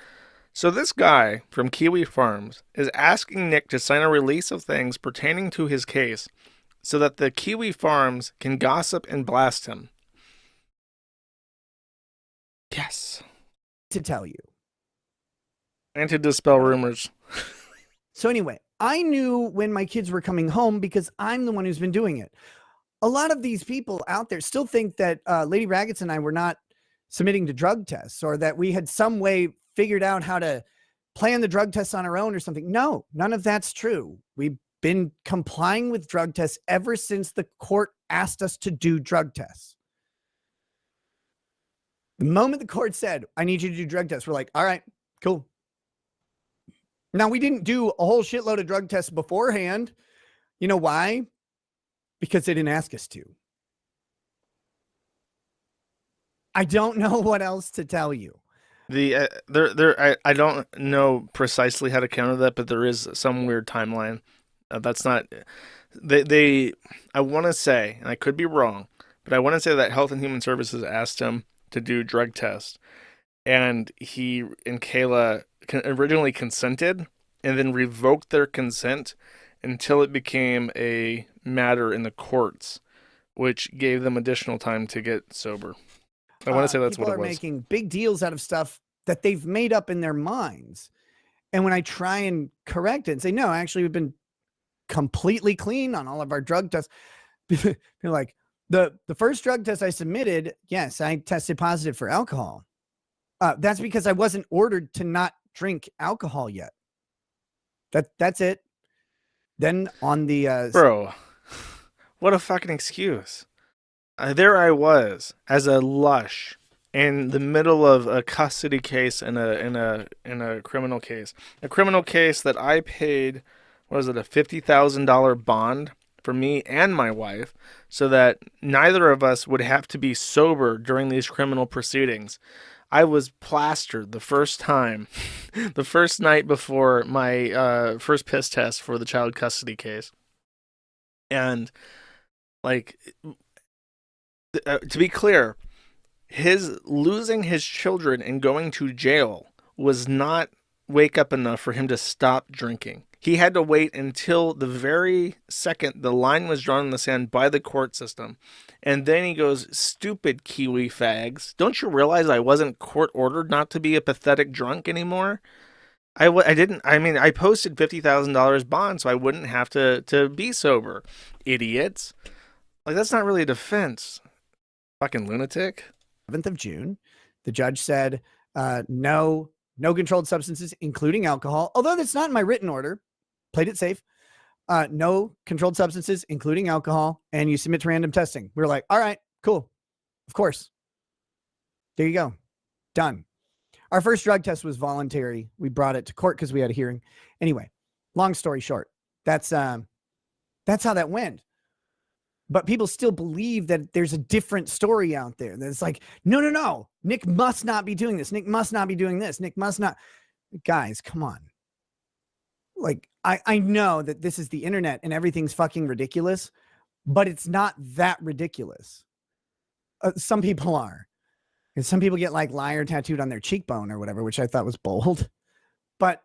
so this guy from Kiwi Farms is asking Nick to sign a release of things pertaining to his case so that the Kiwi Farms can gossip and blast him. Yes. To tell you. And to dispel rumors. So anyway, I knew when my kids were coming home because I'm the one who's been doing it. A lot of these people out there still think that Lady Raggets and I were not submitting to drug tests or that we had some way figured out how to plan the drug tests on our own or something. No, none of that's true. We've been complying with drug tests ever since the court asked us to do drug tests. The moment the court said, I need you to do drug tests, we're like, all right, cool. Now, we didn't do a whole shitload of drug tests beforehand. You know why? Because they didn't ask us to. I don't know what else to tell you. I don't know precisely how to counter that, but there is some weird timeline. That's not they. I want to say, and I could be wrong, but I want to say that Health and Human Services asked him to do drug tests, and he and Kayla originally consented, and then revoked their consent until it became a matter in the courts, which gave them additional time to get sober. I want to say that's what it was. People are making big deals out of stuff that they've made up in their minds. And when I try and correct it and say, no, actually, we've been completely clean on all of our drug tests. They're like, the first drug test I submitted, yes, I tested positive for alcohol. That's because I wasn't ordered to not drink alcohol yet. That's it. Then on the... Bro, what a fucking excuse. There I was as a lush in the middle of a custody case in a criminal case that I paid, what was it, a $50,000 bond for me and my wife so that neither of us would have to be sober during these criminal proceedings. I was plastered the first time, the first night before my first piss test for the child custody case. And like, to be clear, his losing his children and going to jail was not wake up enough for him to stop drinking. He had to wait until the very second the line was drawn in the sand by the court system. And then he goes, stupid Kiwi fags. Don't you realize I wasn't court ordered not to be a pathetic drunk anymore? I posted $50,000 bond so I wouldn't have to be sober. Idiots. Like, that's not really a defense. Fucking lunatic. 7th of June, the judge said, no controlled substances, including alcohol. Although that's not in my written order. Played it safe. No controlled substances, including alcohol, and you submit to random testing. We were like, all right, cool. Of course. There you go. Done. Our first drug test was voluntary. We brought it to court because we had a hearing. Anyway, long story short, that's how that went. But people still believe that there's a different story out there. That it's like, no. Nick must not be doing this. Nick must not be doing this. Nick must not. Guys, come on. Like, I know that this is the internet and everything's fucking ridiculous, but it's not that ridiculous. Some people are. And some people get like liar tattooed on their cheekbone or whatever, which I thought was bold. But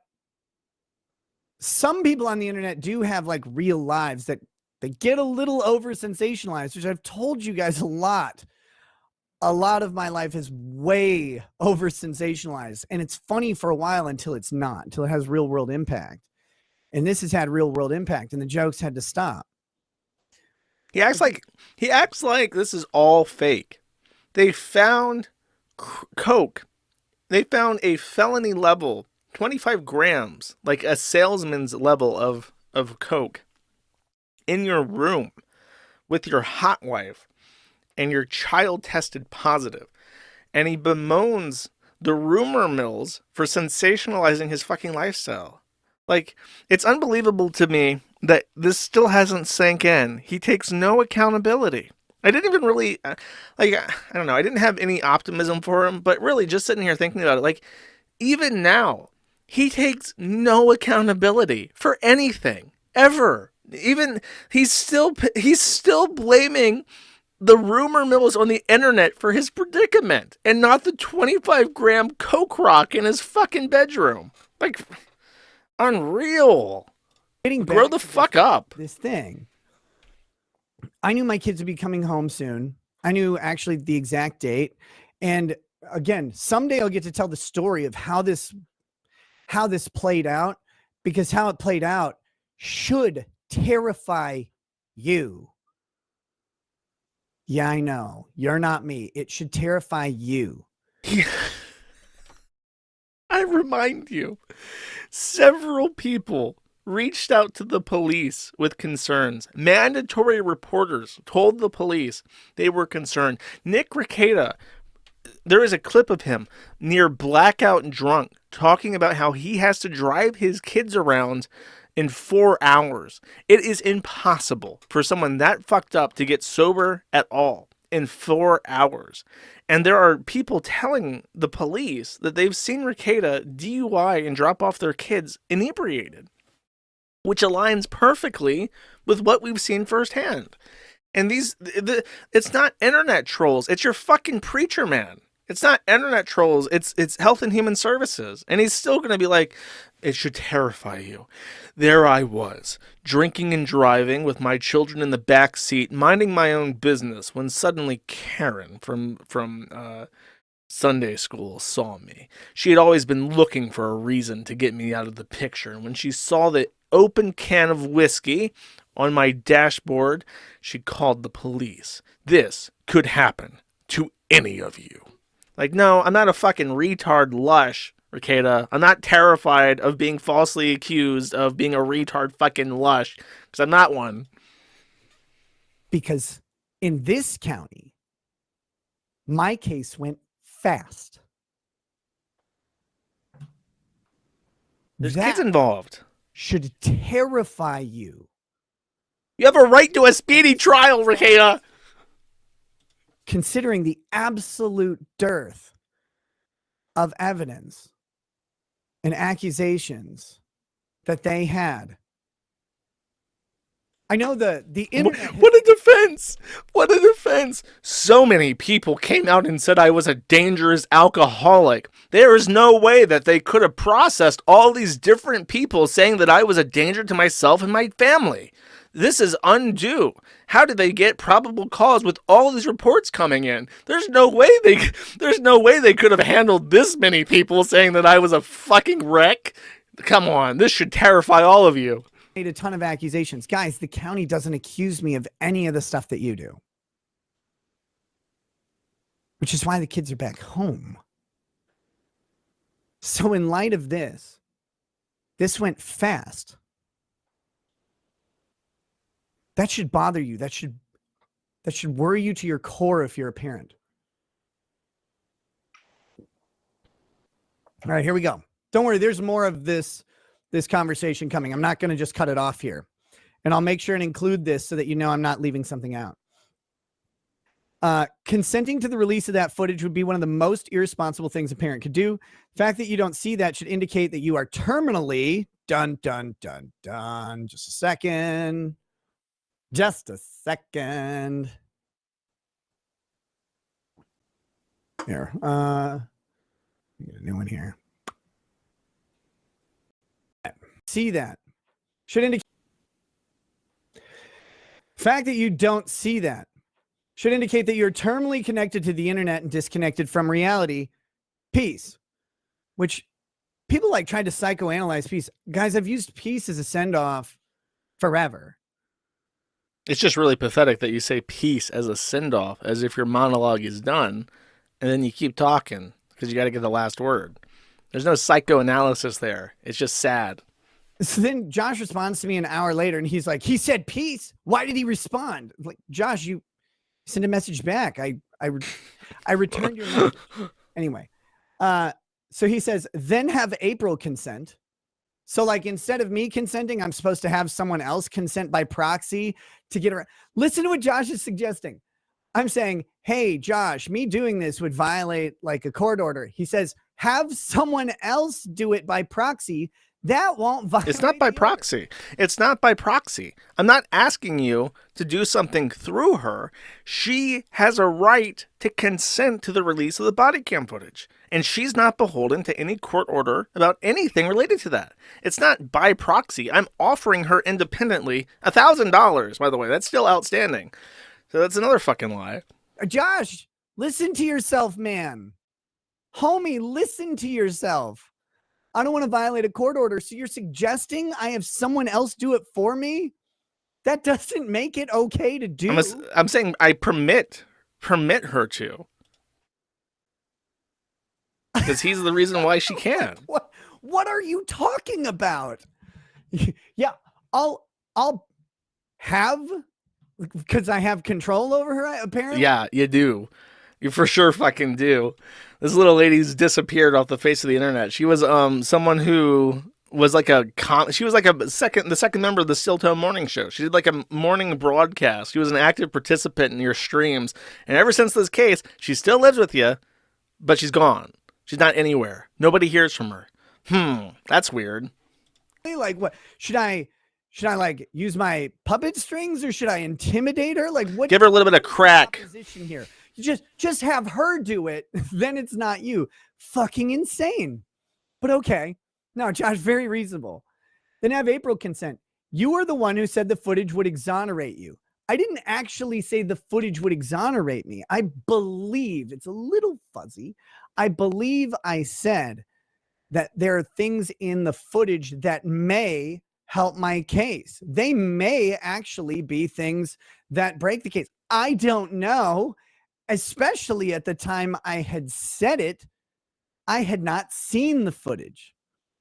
some people on the internet do have like real lives that they get a little over sensationalized, which I've told you guys a lot. A lot of my life is way over sensationalized, and it's funny for a while until it's not, until it has real world impact. And this has had real world impact, and the jokes had to stop. He acts like this is all fake. They found coke. They found a felony level, 25 grams, like a salesman's level of coke in your room with your hot wife, and your child tested positive. And he bemoans the rumor mills for sensationalizing his fucking lifestyle. Like, it's unbelievable to me that this still hasn't sank in. He takes no accountability. I didn't even really, I don't know, I didn't have any optimism for him, but really just sitting here thinking about it, like, even now, he takes no accountability for anything, ever. Even, he's still blaming the rumor mills on the internet for his predicament and not the 25-gram coke rock in his fucking bedroom. Like, unreal. Grow the fuck up. This thing. I knew my kids would be coming home soon. I knew actually the exact date. And again, someday I'll get to tell the story of how this played out, because how it played out should terrify you. Yeah, I know. You're not me. It should terrify you. I remind you, several people reached out to the police with concerns. Mandatory reporters told the police they were concerned. Nick Rekieta, there is a clip of him near blackout and drunk talking about how he has to drive his kids around in 4 hours. It is impossible for someone that fucked up to get sober at all in 4 hours. And there are people telling the police that they've seen Rekieta DUI and drop off their kids inebriated, which aligns perfectly with what we've seen firsthand. And it's not internet trolls. It's your fucking preacher man. It's not internet trolls. It's Health and Human Services. And he's still going to be like, it should terrify you. There I was, drinking and driving with my children in the back seat, minding my own business, when suddenly Karen from Sunday school saw me. She had always been looking for a reason to get me out of the picture, and when she saw the open can of whiskey on my dashboard, she called the police. This could happen to any of you. Like, no, I'm not a fucking retard lush, Rekieta. I'm not terrified of being falsely accused of being a retard fucking lush, because I'm not one. Because in this county, my case went fast. There's kids involved. Should terrify you. You have a right to a speedy trial, Rekieta. Considering the absolute dearth of evidence and accusations that they had. I know the internet. What a defense! What a defense! So many people came out and said I was a dangerous alcoholic. There is no way that they could have processed all these different people saying that I was a danger to myself and my family. This is undue. How did they get probable cause with all these reports coming in? There's no way they could have handled this many people saying that I was a fucking wreck. Come on, this should terrify all of you. Made a ton of accusations. Guys, the county doesn't accuse me of any of the stuff that you do. Which is why the kids are back home. So in light of this went fast. That should bother you. That should worry you to your core if you're a parent. All right, here we go. Don't worry, there's more of this conversation coming. I'm not going to just cut it off here. And I'll make sure and include this so that you know I'm not leaving something out. Consenting to the release of that footage would be one of the most irresponsible things a parent could do. The fact that you don't see that should indicate that you are terminally dun. Just a second. Here. Get a new one here. See that should indicate. Fact that you don't see that should indicate that you're terminally connected to the internet and disconnected from reality. Peace, which people like tried to psychoanalyze peace. Guys, I've used peace as a send-off forever. It's just really pathetic that you say peace as a send off, as if your monologue is done, and then you keep talking because you got to get the last word. There's no psychoanalysis there. It's just sad. So then Josh responds to me an hour later and he's like, he said peace. Why did he respond? I'm like, Josh, you send a message back. I returned your message. Anyway, so he says, then have April consent. So like instead of me consenting, I'm supposed to have someone else consent by proxy to get around. Listen to what Josh is suggesting. I'm saying, hey, Josh, me doing this would violate like a court order. He says, have someone else do it by proxy. That won't violate. It's not by proxy. It's not by proxy. I'm not asking you to do something through her. She has a right to consent to the release of the body cam footage. And she's not beholden to any court order about anything related to that. It's not by proxy. I'm offering her independently $1,000, by the way. That's still outstanding. So that's another fucking lie. Josh, listen to yourself, man. Homie, listen to yourself. I don't want to violate a court order. So you're suggesting I have someone else do it for me? That doesn't make it okay to do. I'm saying I permit her to. Because he's the reason why she can. What are you talking about? Yeah, I'll have, because I have control over her, apparently. Yeah, you do. You for sure fucking do. This little lady's disappeared off the face of the internet. She was someone who was like she was like the second member of the Still Tone Morning Show. She did like a morning broadcast. She was an active participant in your streams. And ever since this case, she still lives with you, but she's gone. She's not anywhere. Nobody hears from her. That's weird. Like, what should I like use my puppet strings, or should I intimidate her? Like, what? Give her a little bit of crack. Position here. Just have her do it. Then it's not you. Fucking insane. But okay. No, Josh, very reasonable. Then have April consent. You are the one who said the footage would exonerate you. I didn't actually say the footage would exonerate me. I believe, it's a little fuzzy, I believe I said that there are things in the footage that may help my case. They may actually be things that break the case. I don't know, especially at the time I had said it. I had not seen the footage.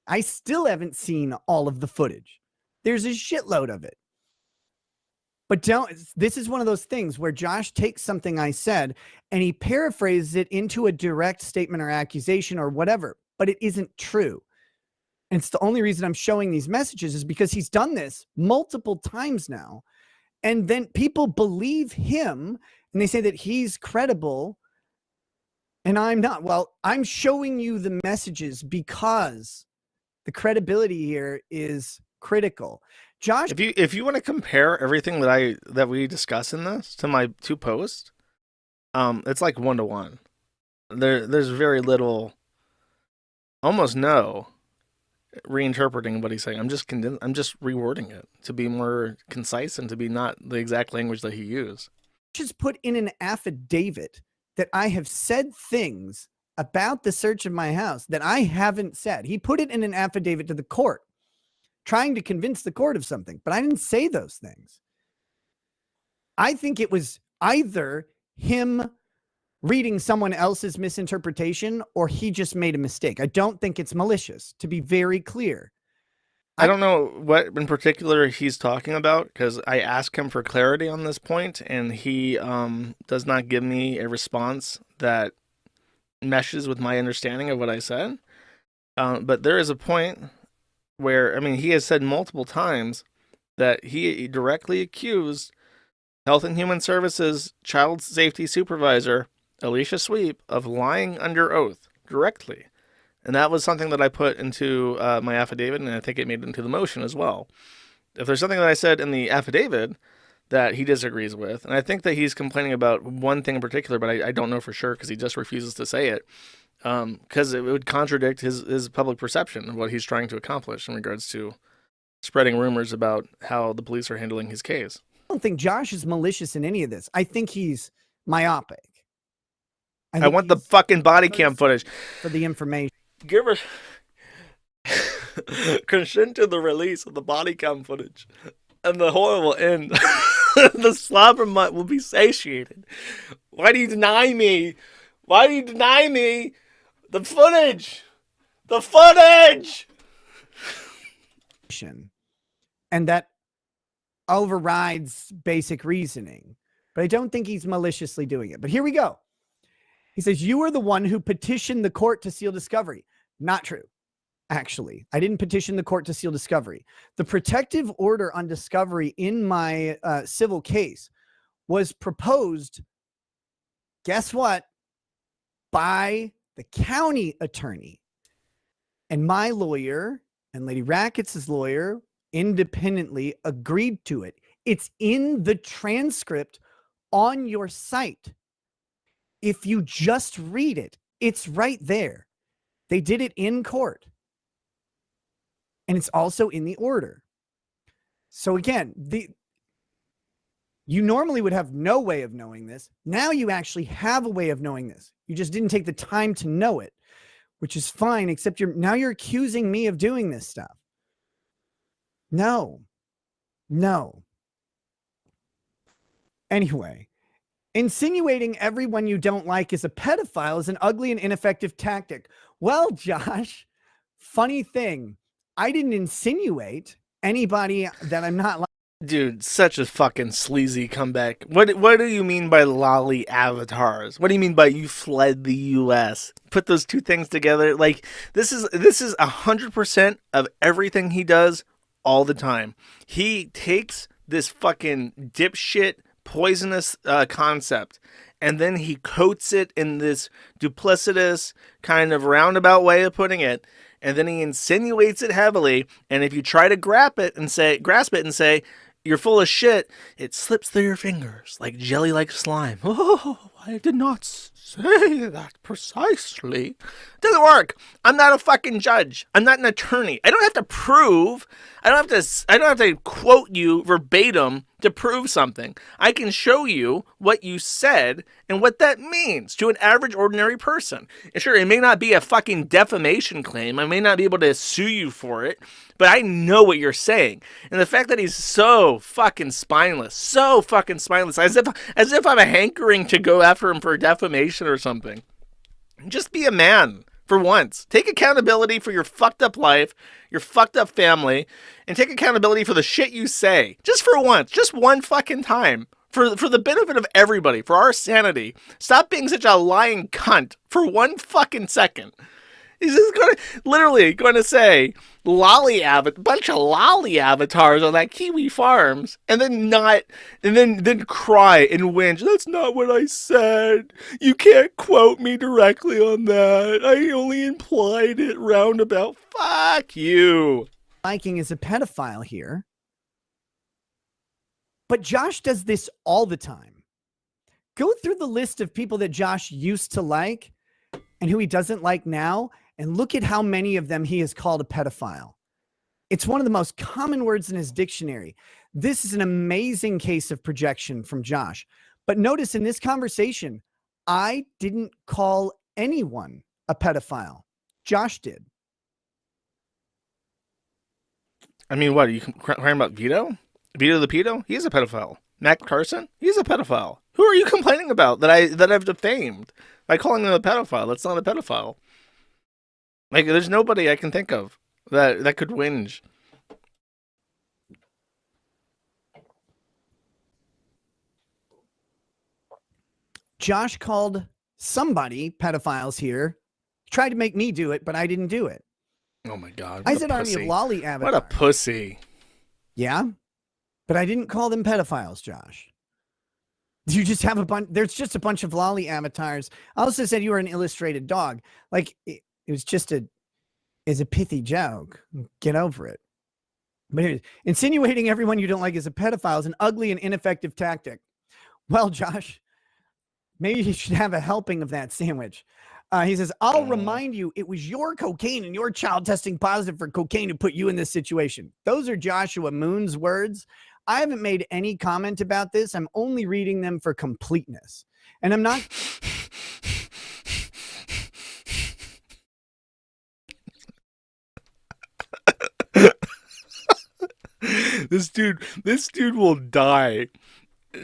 I still haven't seen all of the footage. There's a shitload of it. But this is one of those things where Josh takes something I said and he paraphrases it into a direct statement or accusation or whatever, but it isn't true. And it's the only reason I'm showing these messages is because he's done this multiple times now. And then people believe him and they say that he's credible and I'm not. Well, I'm showing you the messages because the credibility here is critical. Josh, if you want to compare everything that we discuss in this to my two posts, it's like 1-to-1. There's very little, almost no, reinterpreting what he's saying. I'm just rewording it to be more concise and to be not the exact language that he used. Just put in an affidavit that I have said things about the search of my house that I haven't said. He put it in an affidavit to the court, trying to convince the court of something, but I didn't say those things. I think it was either him reading someone else's misinterpretation or he just made a mistake. I don't think it's malicious, to be very clear. I don't know what in particular he's talking about because I asked him for clarity on this point and he does not give me a response that meshes with my understanding of what I said. But there is a point where, I mean, he has said multiple times that he directly accused Health and Human Services Child Safety Supervisor Alicia Sweep of lying under oath directly. And that was something that I put into my affidavit, and I think it made it into the motion as well. If there's something that I said in the affidavit that he disagrees with, and I think that he's complaining about one thing in particular, but I don't know for sure because he just refuses to say it, because it would contradict his public perception of what he's trying to accomplish in regards to spreading rumors about how the police are handling his case. I don't think Josh is malicious in any of this. I think he's myopic. I want the fucking body cam footage. For the information. Give her consent to the release of the body cam footage, and the horror will end. The slobber mutt will be satiated. Why do you deny me? Why do you deny me the footage? The footage! And that overrides basic reasoning. But I don't think he's maliciously doing it. But here we go. He says, you are the one who petitioned the court to seal discovery. Not true. Actually, I didn't petition the court to seal discovery. The protective order on discovery in my civil case was proposed, guess what, by the county attorney. And my lawyer and Lady Rackets' lawyer independently agreed to it. It's in the transcript on your site. If you just read it, it's right there. They did it in court. And it's also in the order. So again, you normally would have no way of knowing this. Now you actually have a way of knowing this. You just didn't take the time to know it, which is fine, except now you're accusing me of doing this stuff. No. Anyway, insinuating everyone you don't like is a pedophile is an ugly and ineffective tactic. Well, Josh, funny thing, I didn't insinuate anybody that I'm not like. Dude, such a fucking sleazy comeback. What do you mean by lolly avatars? What do you mean by you fled the US? Put those two things together. Like, this is 100% of everything he does all the time. He takes this fucking dipshit poisonous concept, and then he coats it in this duplicitous kind of roundabout way of putting it, and then he insinuates it heavily, and if you try to grasp it and say you're full of shit, it slips through your fingers like jelly-like slime. Oh, I did not say that precisely. It doesn't work. I'm not a fucking judge. I'm not an attorney. I don't have to prove. I don't have to quote you verbatim to prove something. I can show you what you said and what that means to an average ordinary person. And sure, it may not be a fucking defamation claim. I may not be able to sue you for it, but I know what you're saying. And the fact that he's so fucking spineless, as if I'm hankering to go after him for defamation or something. Just be a man for once. Take accountability for your fucked up life, your fucked up family, and take accountability for the shit you say. Just for once. Just one fucking time. For the benefit of everybody. For our sanity. Stop being such a lying cunt for one fucking second. He's just literally going to say bunch of lolly avatars on that Kiwi Farms, and then cry and whinge. That's not what I said. You can't quote me directly on that. I only implied it roundabout. Fuck you. Liking is a pedophile here. But Josh does this all the time. Go through the list of people that Josh used to like and who he doesn't like now, and look at how many of them he has called a pedophile. It's one of the most common words in his dictionary. This is an amazing case of projection from Josh. But notice in this conversation, I didn't call anyone a pedophile. Josh did. I mean, what? Are you crying about Vito? Vito the pedo? He's a pedophile. Matt Carson? He's a pedophile. Who are you complaining about that I've defamed by calling him a pedophile? That's not a pedophile. Like, there's nobody I can think of that could whinge. Josh called somebody pedophiles here. Tried to make me do it, but I didn't do it. Oh my God. I said army of lolly avatars. What a pussy. Yeah, but I didn't call them pedophiles, Josh. You just have a bunch. There's just a bunch of lolly avatars. I also said you were an illustrated dog. Like, it was just a pithy joke. Get over it. But anyways, insinuating everyone you don't like is a pedophile is an ugly and ineffective tactic. Well, Josh, maybe you should have a helping of that sandwich. He says, I'll remind you, it was your cocaine and your child testing positive for cocaine who put you in this situation. Those are Joshua Moon's words. I haven't made any comment about this. I'm only reading them for completeness. And I'm not. This dude will die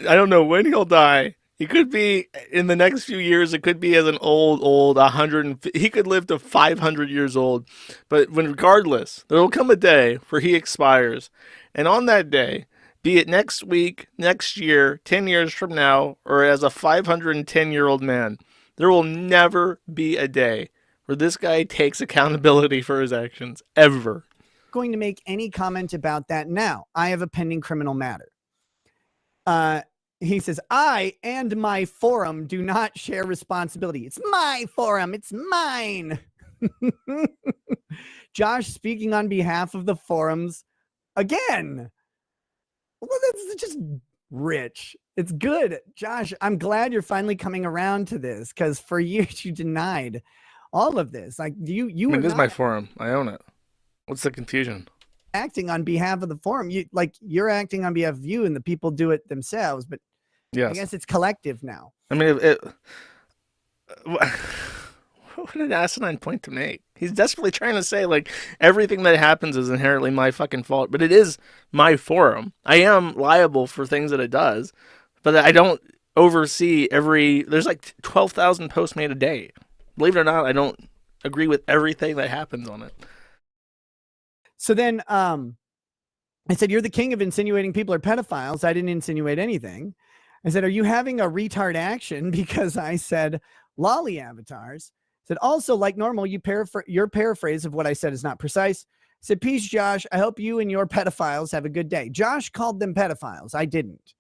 I don't know when he'll die. He could be in the next few years. It could be as an old 150. He could live to 500 years old. But regardless, there will come a day where he expires, and on that day, be it next week, next year, 10 years from now, or as a 510-year-old man, there will never be a day where this guy takes accountability for his actions ever. Going to make any comment about that now. I have a pending criminal matter. He says, I and my forum do not share responsibility. It's my forum. It's mine. Josh speaking on behalf of the forums again. Well, that's just rich. It's good. Josh, I'm glad you're finally coming around to this, because for years you denied all of this. Like you I mean, this is my forum. I own it. What's the confusion? Acting on behalf of the forum. You're acting on behalf of you, and the people do it themselves, but yes. I guess it's collective now. I mean, what an asinine point to make. He's desperately trying to say, like, everything that happens is inherently my fucking fault, but it is my forum. I am liable for things that it does, but I don't oversee there's like 12,000 posts made a day. Believe it or not, I don't agree with everything that happens on it. So then I said, you're the king of insinuating people are pedophiles. I didn't insinuate anything. I said, are you having a retard action? Because I said lolly avatars. I said, also, like normal, your paraphrase of what I said is not precise. I said, peace, Josh. I hope you and your pedophiles have a good day. Josh called them pedophiles. I didn't.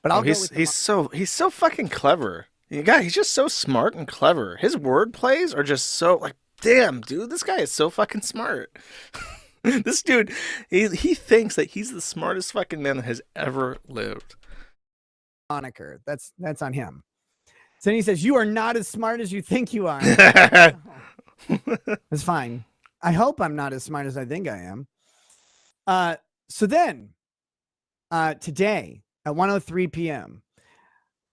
But I'll go with he's so fucking clever. He's just so smart and clever. His word plays are just so, like, damn, dude, this guy is so fucking smart. This dude, he thinks that he's the smartest fucking man that has ever lived. Moniker. That's on him. So then he says, you are not as smart as you think you are. That's fine. I hope I'm not as smart as I think I am. So then today at 1:03 p.m.,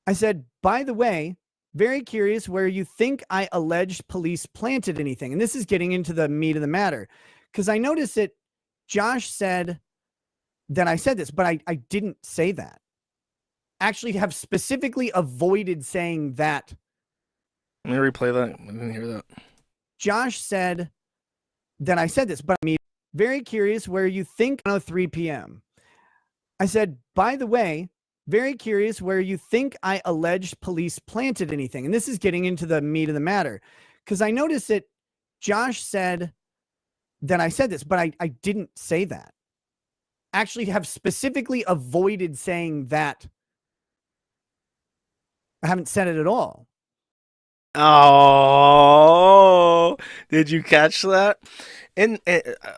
I said, by the way, very curious where you think I alleged police planted anything. And this is getting into the meat of the matter, because I noticed that Josh said that I said this, but I didn't say that. Actually have specifically avoided saying that. Let me replay that. I didn't hear that. Josh said that I said this, but I'm very curious where you think 1:03 p.m. I said, by the way, very curious where you think I alleged police planted anything. And this is getting into the meat of the matter, because I noticed that Josh said that I said this, but I didn't say that. Actually have specifically avoided saying that. I haven't said it at all. Oh, did you catch that? And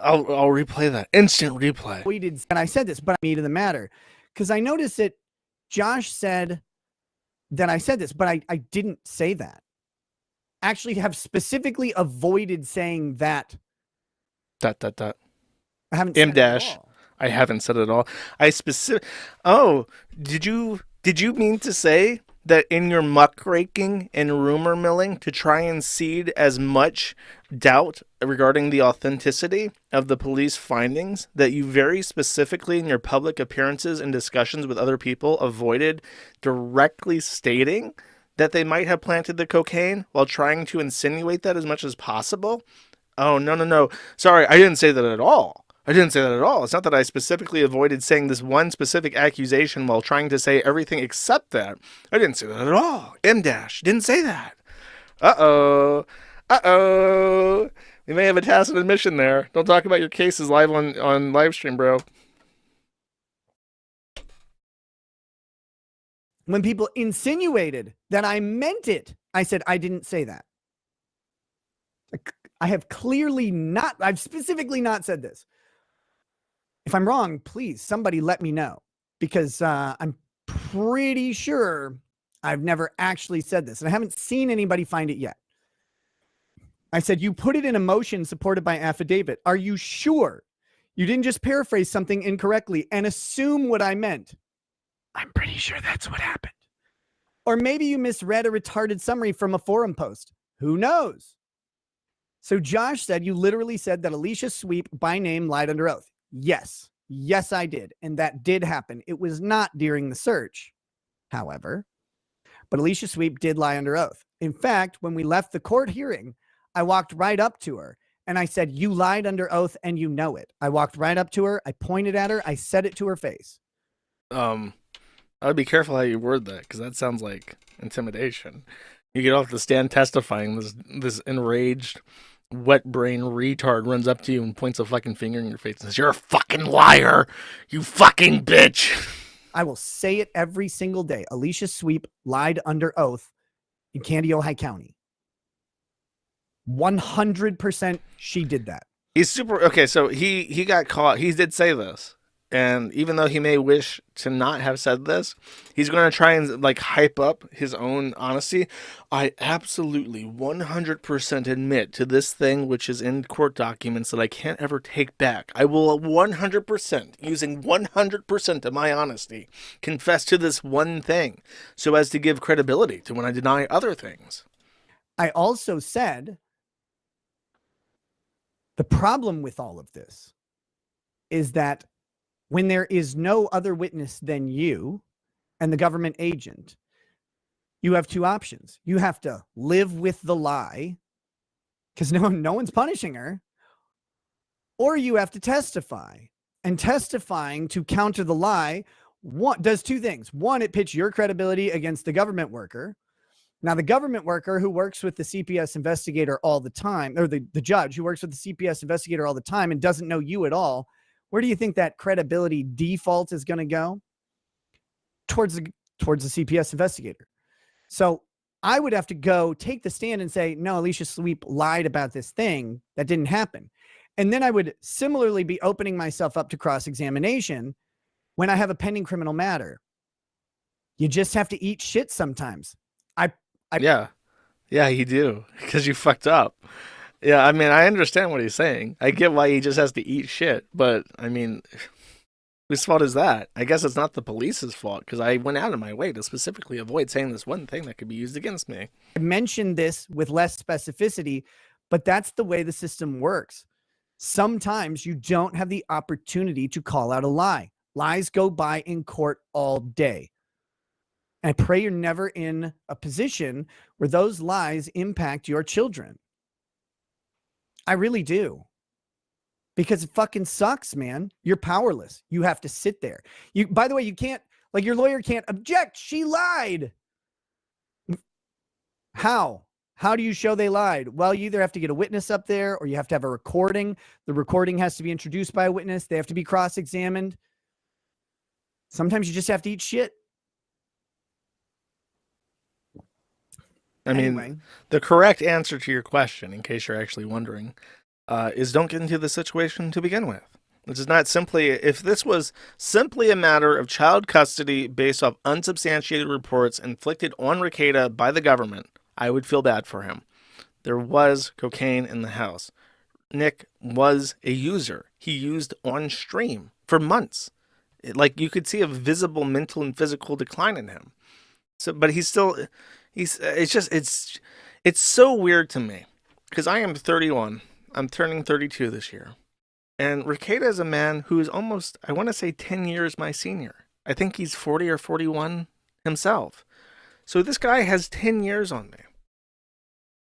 I'll replay that. Instant replay. And I said this, but meat of the matter, because I noticed that Josh said that I said this, but I didn't say that. Actually have specifically avoided saying that. I haven't said it at all. I haven't said it at all. Oh, did you mean to say that in your muckraking and rumor milling to try and seed as much doubt regarding the authenticity of the police findings that you very specifically in your public appearances and discussions with other people avoided directly stating that they might have planted the cocaine while trying to insinuate that as much as possible? Oh, no. Sorry, I didn't say that at all. It's not that I specifically avoided saying this one specific accusation while trying to say everything except that. I didn't say that at all. Didn't say that. Uh-oh. We may have a tacit admission there. Don't talk about your cases live on live stream, bro. When people insinuated that I meant it, I said I didn't say that. I've specifically not said this. If I'm wrong, please, somebody let me know, because I'm pretty sure I've never actually said this, and I haven't seen anybody find it yet. I said, you put it in a motion supported by affidavit. Are you sure you didn't just paraphrase something incorrectly and assume what I meant? I'm pretty sure that's what happened. Or maybe you misread a retarded summary from a forum post. Who knows? So Josh said, you literally said that Alicia Sweep by name lied under oath. Yes, I did. And that did happen. It was not during the search. however. But Alicia Sweep did lie under oath. In fact, when we left the court hearing, I walked right up to her and I said, "You lied under oath and you know it." I walked right up to her. I pointed at her. I said it to her face. I would be careful how you word that, because that sounds like intimidation. You get off the stand testifying, this enraged, wet brain retard runs up to you and points a fucking finger in your face and says, "You're a fucking liar, you fucking bitch." I will say it every single day. Alicia Sweep lied under oath in Candy, Ojai County. 100% she did that. He's super okay. So he got caught. He did say this, and even though he may wish to not have said this, he's going to try and like hype up his own honesty. I absolutely 100% admit to this thing which is in court documents that I can't ever take back. I will 100%, using 100% of my honesty, confess to this one thing, so as to give credibility to when I deny other things. I also said the problem with all of this is that when there is no other witness than you and the government agent, you have two options. You have to live with the lie because no one's punishing her, or you have to testify. And testifying to counter the lie does two things. One, it pits your credibility against the government worker. Now, the government worker who works with the CPS investigator all the time, or the judge who works with the CPS investigator all the time and doesn't know you at all, where do you think that credibility default is going to go? Towards the CPS investigator. So I would have to go take the stand and say, no, Alicia Sweep lied about this thing. That didn't happen. And then I would similarly be opening myself up to cross-examination when I have a pending criminal matter. You just have to eat shit sometimes. Yeah, you do, because you fucked up. Yeah, I mean, I understand what he's saying. I get why he just has to eat shit, but I mean, whose fault is that? I guess it's not the police's fault, because I went out of my way to specifically avoid saying this one thing that could be used against me. I mentioned this with less specificity, but that's the way the system works. Sometimes you don't have the opportunity to call out a lie. Lies go by in court all day. And I pray you're never in a position where those lies impact your children. I really do. Because it fucking sucks, man. You're powerless. You have to sit there. By the way, you can't, like, your lawyer can't object. She lied. How? How do you show they lied? Well, you either have to get a witness up there or you have to have a recording. The recording has to be introduced by a witness. They have to be cross-examined. Sometimes you just have to eat shit. I mean, the correct answer to your question, in case you're actually wondering, is don't get into the situation to begin with. This is not simply, if this was simply a matter of child custody based off unsubstantiated reports inflicted on Rekieta by the government, I would feel bad for him. There was cocaine in the house. Nick was a user. He used on stream for months. Like, you could see a visible mental and physical decline in him. So, but it's so weird to me, because I am 31. I'm turning 32 this year. And Rekieta is a man who is almost, I want to say, 10 years my senior. I think he's 40 or 41 himself. So this guy has 10 years on me.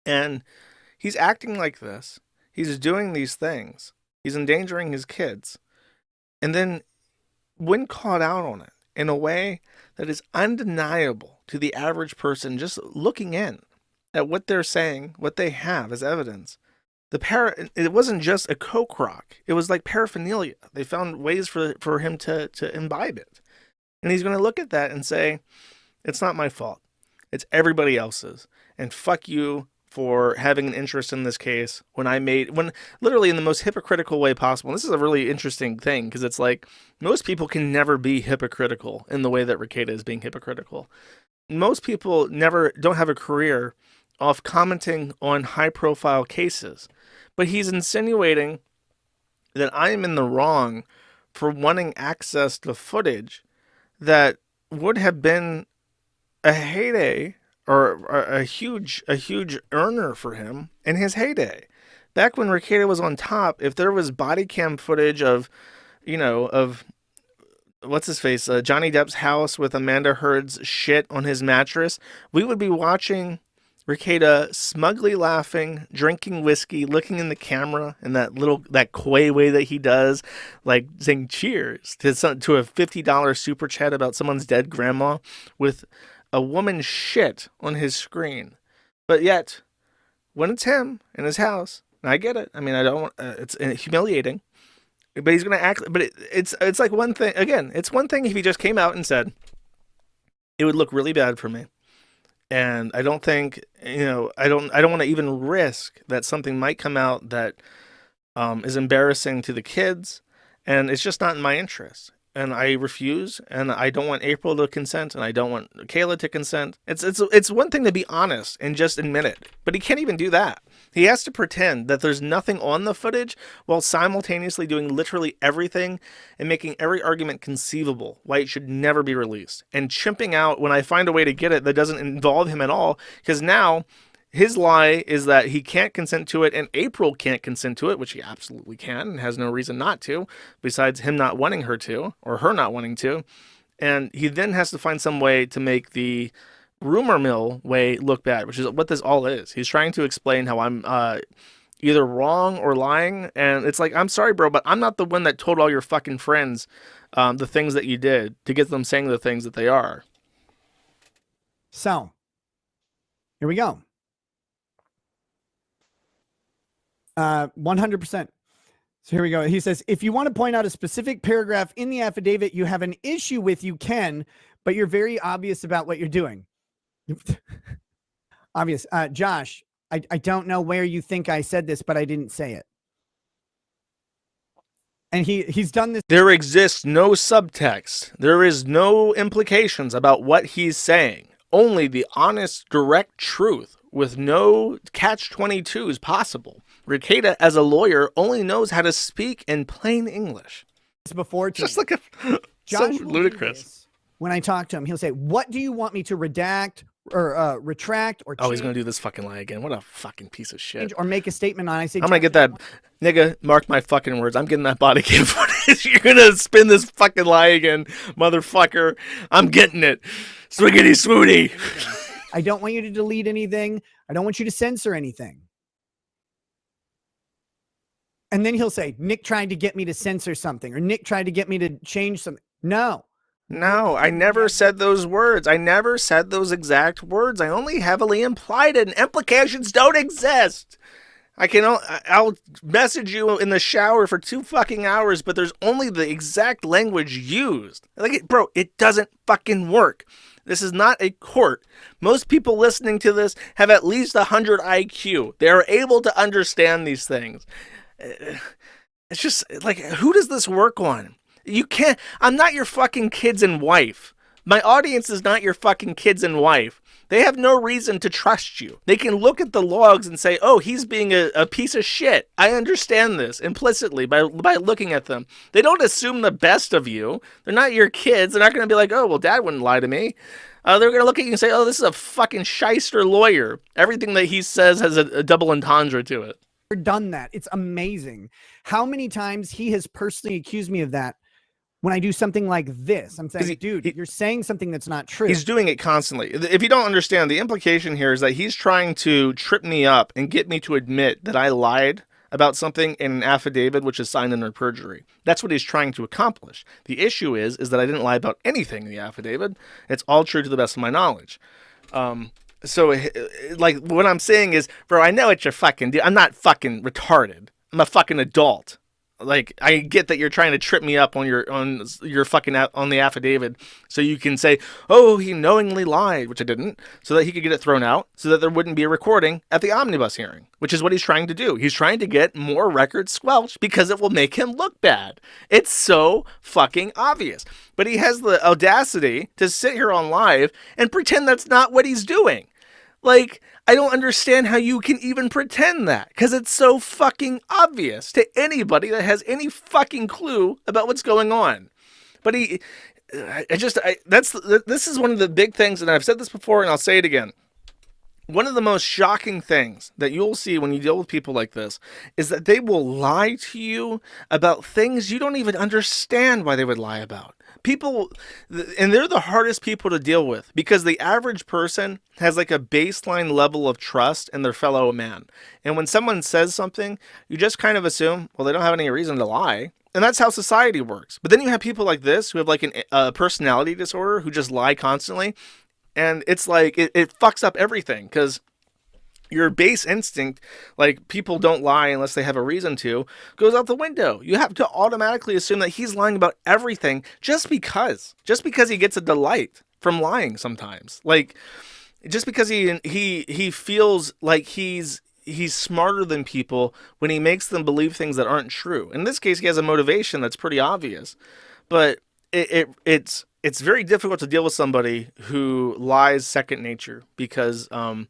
And he's acting like this. He's doing these things. He's endangering his kids. And then, when caught out on it in a way that is undeniable to the average person just looking in at what they're saying, what they have as evidence, it wasn't just a coke rock. It was like paraphernalia. They found ways for him to imbibe it. And he's going to look at that and say, it's not my fault. It's everybody else's. And fuck you for having an interest in this case when literally in the most hypocritical way possible. And this is a really interesting thing, because it's like, most people can never be hypocritical in the way that Rekieta is being hypocritical. Most people don't have a career off commenting on high profile cases, but he's insinuating that I am in the wrong for wanting access to footage that would have been a heyday, or a huge earner for him in his heyday. Back when Rekieta was on top, if there was body cam footage of what's his face, Johnny Depp's house with Amanda Heard's shit on his mattress, we would be watching Rekieta smugly laughing, drinking whiskey, looking in the camera in that coy way that he does, like saying cheers to a $50 super chat about someone's dead grandma with a woman's shit on his screen. But yet, when it's him in his house, and I get it. I mean, I don't. It's humiliating, but he's gonna act. But it's like one thing. Again, it's one thing if he just came out and said, it would look really bad for me. And I don't think, I don't want to even risk that something might come out that is embarrassing to the kids, and it's just not in my interest. And I refuse, and I don't want April to consent, and I don't want Kayla to consent. It's one thing to be honest and just admit it, but he can't even do that. He has to pretend that there's nothing on the footage while simultaneously doing literally everything and making every argument conceivable why it should never be released. And chimping out when I find a way to get it that doesn't involve him at all, because now his lie is that he can't consent to it and April can't consent to it, which he absolutely can and has no reason not to, besides him not wanting her to or her not wanting to. And he then has to find some way to make the rumor mill way look bad, which is what this all is. He's trying to explain how I'm either wrong or lying, and it's like, I'm sorry, bro, but I'm not the one that told all your fucking friends the things that you did to get them saying the things that they are. So, here we go. 100%. So here we go. He says, if you want to point out a specific paragraph in the affidavit you have an issue with, you can, but you're very obvious about what you're doing. Obvious. Josh, I don't know where you think I said this, but I didn't say it. And he's done this. There exists no subtext. There is no implications about what he's saying. Only the honest, direct truth with no catch-22s possible. Rekieta, as a lawyer, only knows how to speak in plain English. Before just like a Josh so ludicrous. When I talk to him, he'll say, "What do you want me to redact or retract or change?" Oh, he's gonna do this fucking lie again. What a fucking piece of shit. Or make a statement on. I say, I'm gonna get that, nigga. Mark my fucking words. I'm getting that body cam footage. You're gonna spin this fucking lie again, motherfucker. I'm getting it. Swiggity swooty. I don't want you to delete anything. I don't want you to censor anything. And then he'll say, Nick tried to get me to censor something, or Nick tried to get me to change something. No, I never said those words. I never said those exact words. I only heavily implied it, and implications don't exist. I'll message you in the shower for 2 fucking hours, but there's only the exact language used. Like, bro, it doesn't fucking work. This is not a court. Most people listening to this have at least 100 IQ. They are able to understand these things. It's just like, who does this work on? You can't. I'm not your fucking kids and wife. My audience is not your fucking kids and wife. They have no reason to trust you. They can look at the logs and say, oh, he's being a piece of shit. I understand this implicitly by looking at them. They don't assume the best of you. They're not your kids. They're not going to be like, oh, well, dad wouldn't lie to me. They're going to look at you and say, oh, this is a fucking shyster lawyer. Everything that he says has a double entendre to it. Done that. It's amazing how many times he has personally accused me of that. When I do something like this, I'm saying, dude, you're saying something that's not true. He's doing it constantly. If you don't understand, the implication here is that he's trying to trip me up and get me to admit that I lied about something in an affidavit which is signed under perjury. That's what he's trying to accomplish. The issue is that I didn't lie about anything in the affidavit. It's all true to the best of my knowledge. So, like, what I'm saying is, bro, I know what you're fucking doing. I'm not fucking retarded. I'm a fucking adult. Like, I get that you're trying to trip me up on your fucking on the affidavit, so you can say, oh, he knowingly lied, which I didn't, so that he could get it thrown out, so that there wouldn't be a recording at the omnibus hearing, which is what he's trying to do. He's trying to get more records squelched because it will make him look bad. It's so fucking obvious. But he has the audacity to sit here on live and pretend that's not what he's doing. Like, I don't understand how you can even pretend that, because it's so fucking obvious to anybody that has any fucking clue about what's going on. But this is one of the big things, and I've said this before and I'll say it again. one of the most shocking things that you'll see when you deal with people like this is that they will lie to you about things you don't even understand why they would lie about. People, and they're the hardest people to deal with because the average person has like a baseline level of trust in their fellow man. And when someone says something, you just kind of assume, well, they don't have any reason to lie. And that's how society works. But then you have people like this who have like a personality disorder who just lie constantly. And it's like it fucks up everything because your base instinct, like people don't lie unless they have a reason to, goes out the window. You have to automatically assume that he's lying about everything just because he gets a delight from lying sometimes. Like just because he feels like he's smarter than people when he makes them believe things that aren't true. In this case, he has a motivation that's pretty obvious, but it's very difficult to deal with somebody who lies second nature because I've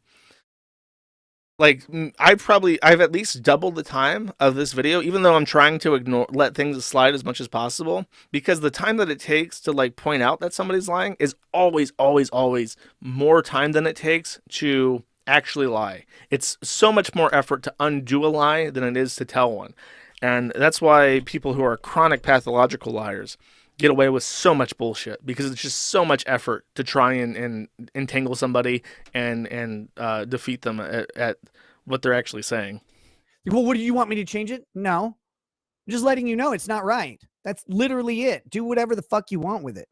at least doubled the time of this video, even though I'm trying to let things slide as much as possible, because the time that it takes to like point out that somebody's lying is always, always, always more time than it takes to actually lie. It's so much more effort to undo a lie than it is to tell one. And that's why people who are chronic pathological liars get away with so much bullshit because it's just so much effort to try and entangle somebody and defeat them at what they're actually saying. Well, what do you want me to change it? No. I'm just letting you know it's not right. That's literally it. Do whatever the fuck you want with it.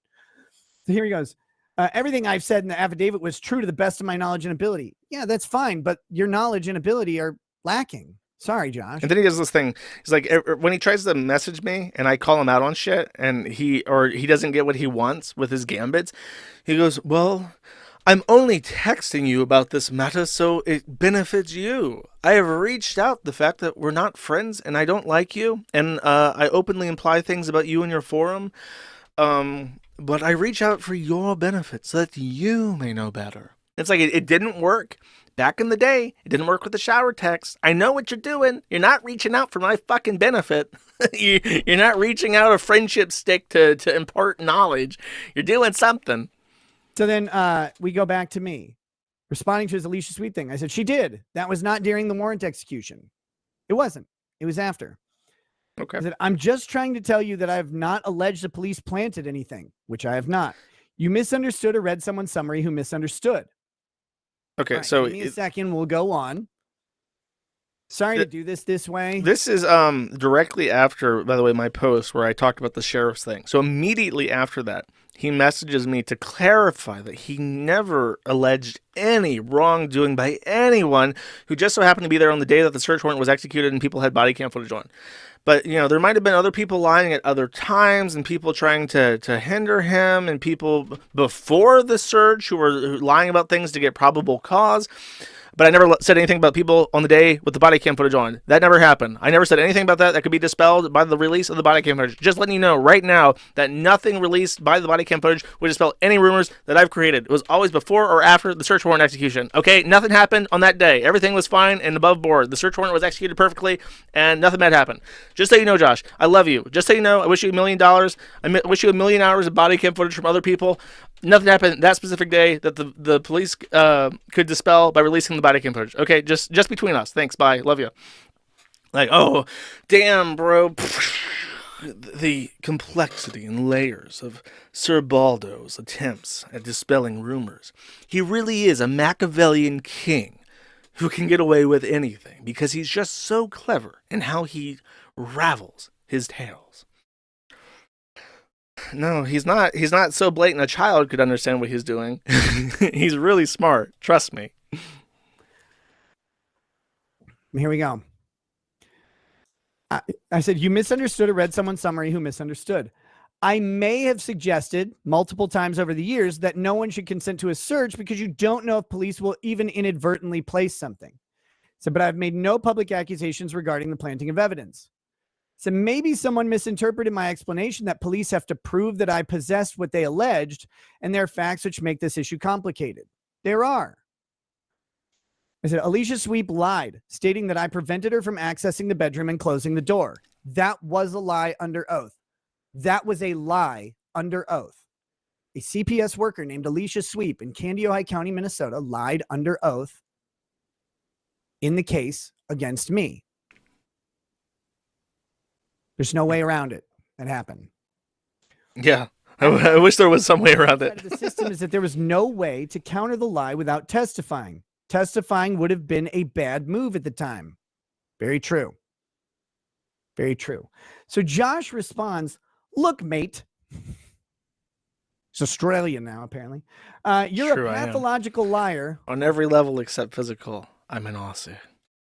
So here he goes. Everything I've said in the affidavit was true to the best of my knowledge and ability. Yeah, that's fine, but your knowledge and ability are lacking. Sorry, Josh. And then he does this thing. He's like, when he tries to message me and I call him out on shit and he doesn't get what he wants with his gambits, he goes, well, I'm only texting you about this matter so it benefits you. I have reached out the fact that we're not friends and I don't like you. And I openly imply things about you in your forum. But I reach out for your benefit so that you may know better. It's like it didn't work. Back in the day, it didn't work with the shower text. I know what you're doing. You're not reaching out for my fucking benefit. You're not reaching out a friendship stick to impart knowledge. You're doing something. So then we go back to me responding to his Alicia Sweet thing. I said, she did. That was not during the warrant execution. It wasn't. It was after. Okay. I said, I'm just trying to tell you that I have not alleged the police planted anything, which I have not. You misunderstood or read someone's summary who misunderstood. Okay, right, so give me a second. We'll go on. Sorry to do this way. This is directly after, by the way, my post where I talked about the sheriff's thing. So immediately after that, he messages me to clarify that he never alleged any wrongdoing by anyone who just so happened to be there on the day that the search warrant was executed and people had body cam footage on. But, you know, there might have been other people lying at other times and people trying to hinder him and people before the search who were lying about things to get probable cause. But I never said anything about people on the day with the body cam footage on. That never happened. I never said anything about that. That could be dispelled by the release of the body cam footage. Just letting you know right now that nothing released by the body cam footage would dispel any rumors that I've created. It was always before or after the search warrant execution. Okay? Nothing happened on that day. Everything was fine and above board. The search warrant was executed perfectly and nothing bad happened. Just so you know, Josh, I love you. Just so you know, I wish you $1 million. I wish you 1,000,000 hours of body cam footage from other people. Nothing happened that specific day that the police could dispel by releasing the body cam footage. Okay, just between us. Thanks. Bye. Love you. Like, oh, damn, bro. The complexity and layers of Sir Baldo's attempts at dispelling rumors. He really is a Machiavellian king who can get away with anything because he's just so clever in how he ravels his tales. No, he's not. He's not so blatant a child could understand what he's doing. He's really smart. Trust me. Here we go. I said, you misunderstood or read someone's summary who misunderstood. I may have suggested multiple times over the years that no one should consent to a search because you don't know if police will even inadvertently place something. So, but I've made no public accusations regarding the planting of evidence. So maybe someone misinterpreted my explanation that police have to prove that I possessed what they alleged, and there are facts which make this issue complicated. There are. I said, Alicia Sweep lied, stating that I prevented her from accessing the bedroom and closing the door. That was a lie under oath. That was a lie under oath. A CPS worker named Alicia Sweep in Candiota County, Minnesota, lied under oath in the case against me. There's no way around it. That happened. Yeah. I wish there was some way around it. The system is that there was no way to counter the lie without testifying. Testifying would have been a bad move at the time. Very true. Very true. So Josh responds, "Look, mate." He's Australian now, apparently. You're True, a I am. pathological liar. On every level except physical, I'm an Aussie.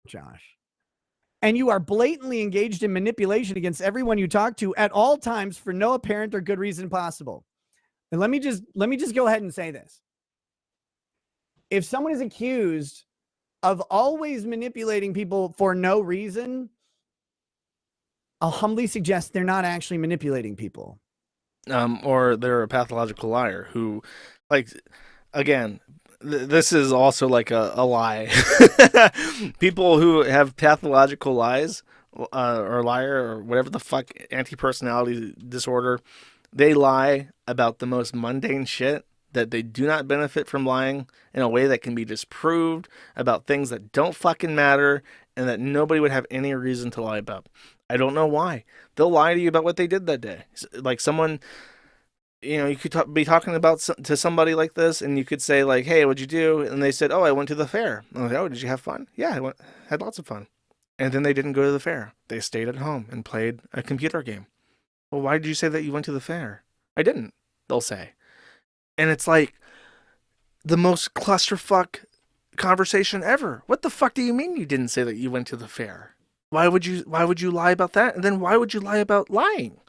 Josh. And you are blatantly engaged in manipulation against everyone you talk to at all times for no apparent or good reason possible. And let me just go ahead and say this. If someone is accused of always manipulating people for no reason, I'll humbly suggest they're not actually manipulating people. Or they're a pathological liar who, like, again, this is also like a lie. People who have pathological lies, or liar, or whatever the fuck, anti-personality disorder, they lie about the most mundane shit that they do not benefit from lying in a way that can be disproved, about things that don't fucking matter and that nobody would have any reason to lie about. I don't know why. They'll lie to you about what they did that day. Like someone, you could be talking about to somebody like this, and you could say like, "Hey, what'd you do?" And they said, "Oh, I went to the fair." I'm like, "Oh, did you have fun?" "Yeah, had lots of fun." And then they didn't go to the fair. They stayed at home and played a computer game. "Well, why did you say that you went to the fair?" "I didn't," they'll say. And it's like the most clusterfuck conversation ever. What the fuck do you mean you didn't say that you went to the fair? Why would you lie about that? And then why would you lie about lying?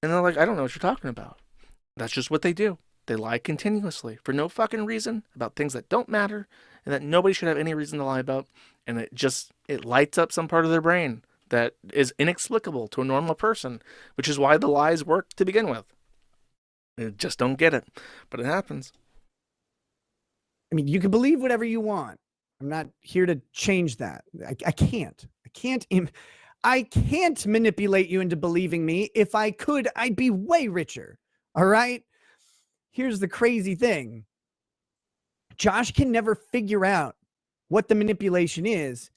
And they're like, "I don't know what you're talking about." That's just what they do. They lie continuously for no fucking reason about things that don't matter and that nobody should have any reason to lie about. And it lights up some part of their brain that is inexplicable to a normal person, which is why the lies work to begin with. They just don't get it, but it happens. I mean, you can believe whatever you want. I'm not here to change that. I can't. I can't manipulate you into believing me. If I could, I'd be way richer. All right? Here's the crazy thing. Josh can never figure out what the manipulation is.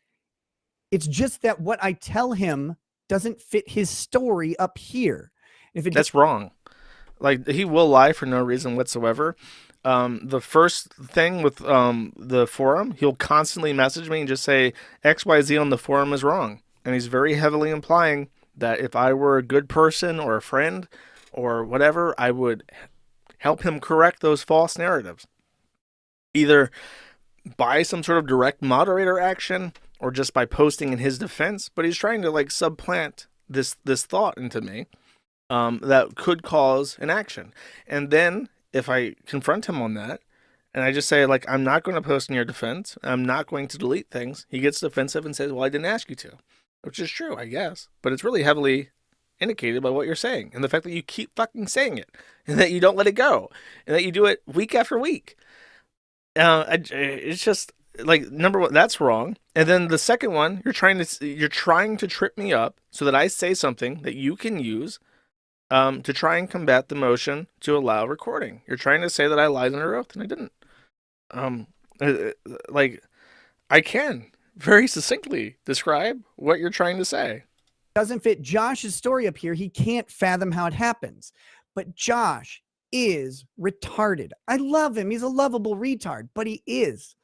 It's just that what I tell him doesn't fit his story up here. That's wrong. Like, he will lie for no reason whatsoever. The first thing with the forum, he'll constantly message me and just say XYZ on the forum is wrong. And he's very heavily implying that if I were a good person or a friend or whatever, I would help him correct those false narratives. Either by some sort of direct moderator action or just by posting in his defense. But he's trying to like supplant this thought into me that could cause an action. And then if I confront him on that, and I just say, like, I'm not going to post in your defense, I'm not going to delete things, he gets defensive and says, well, I didn't ask you to. Which is true, I guess. But it's really heavily indicated by what you're saying. And the fact that you keep fucking saying it. And that you don't let it go. And that you do it week after week. It's just, like, number one, that's wrong. And then the second one, you're trying to trip me up so that I say something that you can use to try and combat the motion to allow recording. You're trying to say that I lied under oath, and I didn't. Like, I can very succinctly describe what you're trying to say. Doesn't fit Josh's story up here. He can't fathom how it happens. But Josh is retarded. I love him. He's a lovable retard, but he is.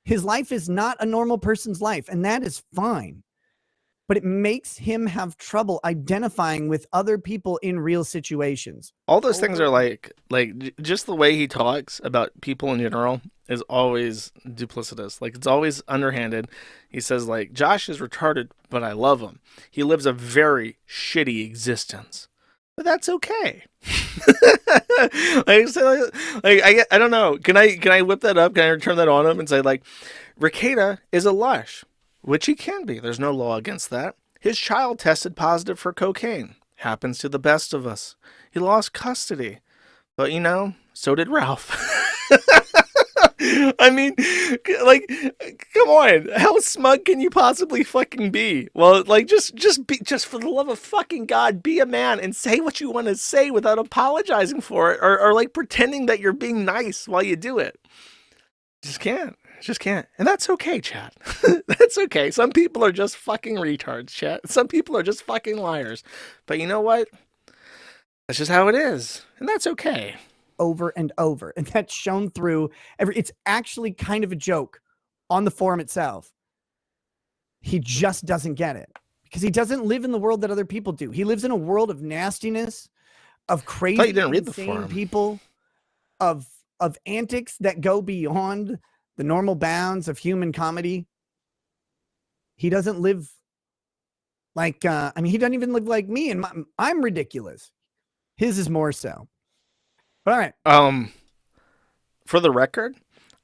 His life is not a normal person's life, and that is fine. But it makes him have trouble identifying with other people in real situations. All those things are like just the way he talks about people in general is always duplicitous. Like, it's always underhanded. He says, like, Josh is retarded, but I love him. He lives a very shitty existence, but that's okay. I don't know. Can I whip that up? Can I turn that on him and say, like, Rekieta is a lush? Which he can be. There's no law against that. His child tested positive for cocaine. Happens to the best of us. He lost custody. But, so did Ralph. I mean, like, come on. How smug can you possibly fucking be? Well, like, just for the love of fucking God, be a man and say what you want to say without apologizing for it or like pretending that you're being nice while you do it. Just can't. just can't. And that's okay, chat. That's okay. Some people are just fucking retards, chat. Some people are just fucking liars. But you know what? That's just how it is. And that's okay. Over and over. And that's shown through it's actually kind of a joke on the forum itself. He just doesn't get it because he doesn't live in the world that other people do. He lives in a world of nastiness, of crazy, you didn't read the insane forum. people, of antics that go beyond the normal bounds of human comedy. He doesn't live like, he doesn't even live like me, and I'm ridiculous. His is more so. But all right. For the record,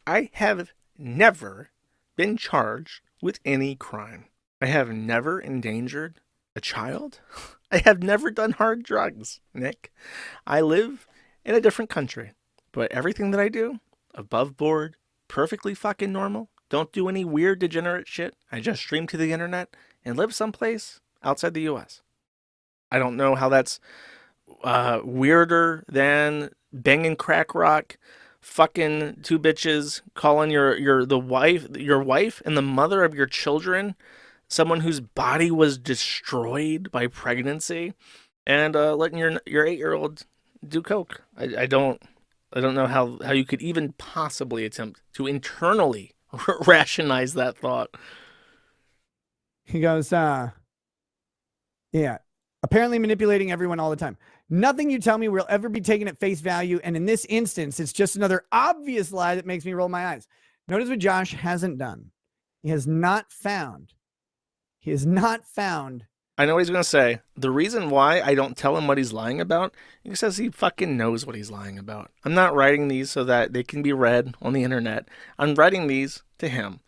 I have never been charged with any crime. I have never endangered a child. I have never done hard drugs, Nick. I live in a different country, but everything that I do, above board, perfectly fucking normal. Don't do any weird degenerate shit. I just stream to the internet and live someplace outside the US. I don't know how that's weirder than banging crack rock, fucking two bitches, calling your wife and the mother of your children someone whose body was destroyed by pregnancy, and letting your 8-year-old do coke. I don't know how you could even possibly attempt to internally rationalize that thought. He goes, yeah, apparently manipulating everyone all the time. Nothing you tell me will ever be taken at face value. And in this instance, it's just another obvious lie that makes me roll my eyes. Notice what Josh hasn't done. He has not found. I know what he's going to say. The reason why I don't tell him what he's lying about is because he fucking knows what he's lying about. I'm not writing these so that they can be read on the internet. I'm writing these to him.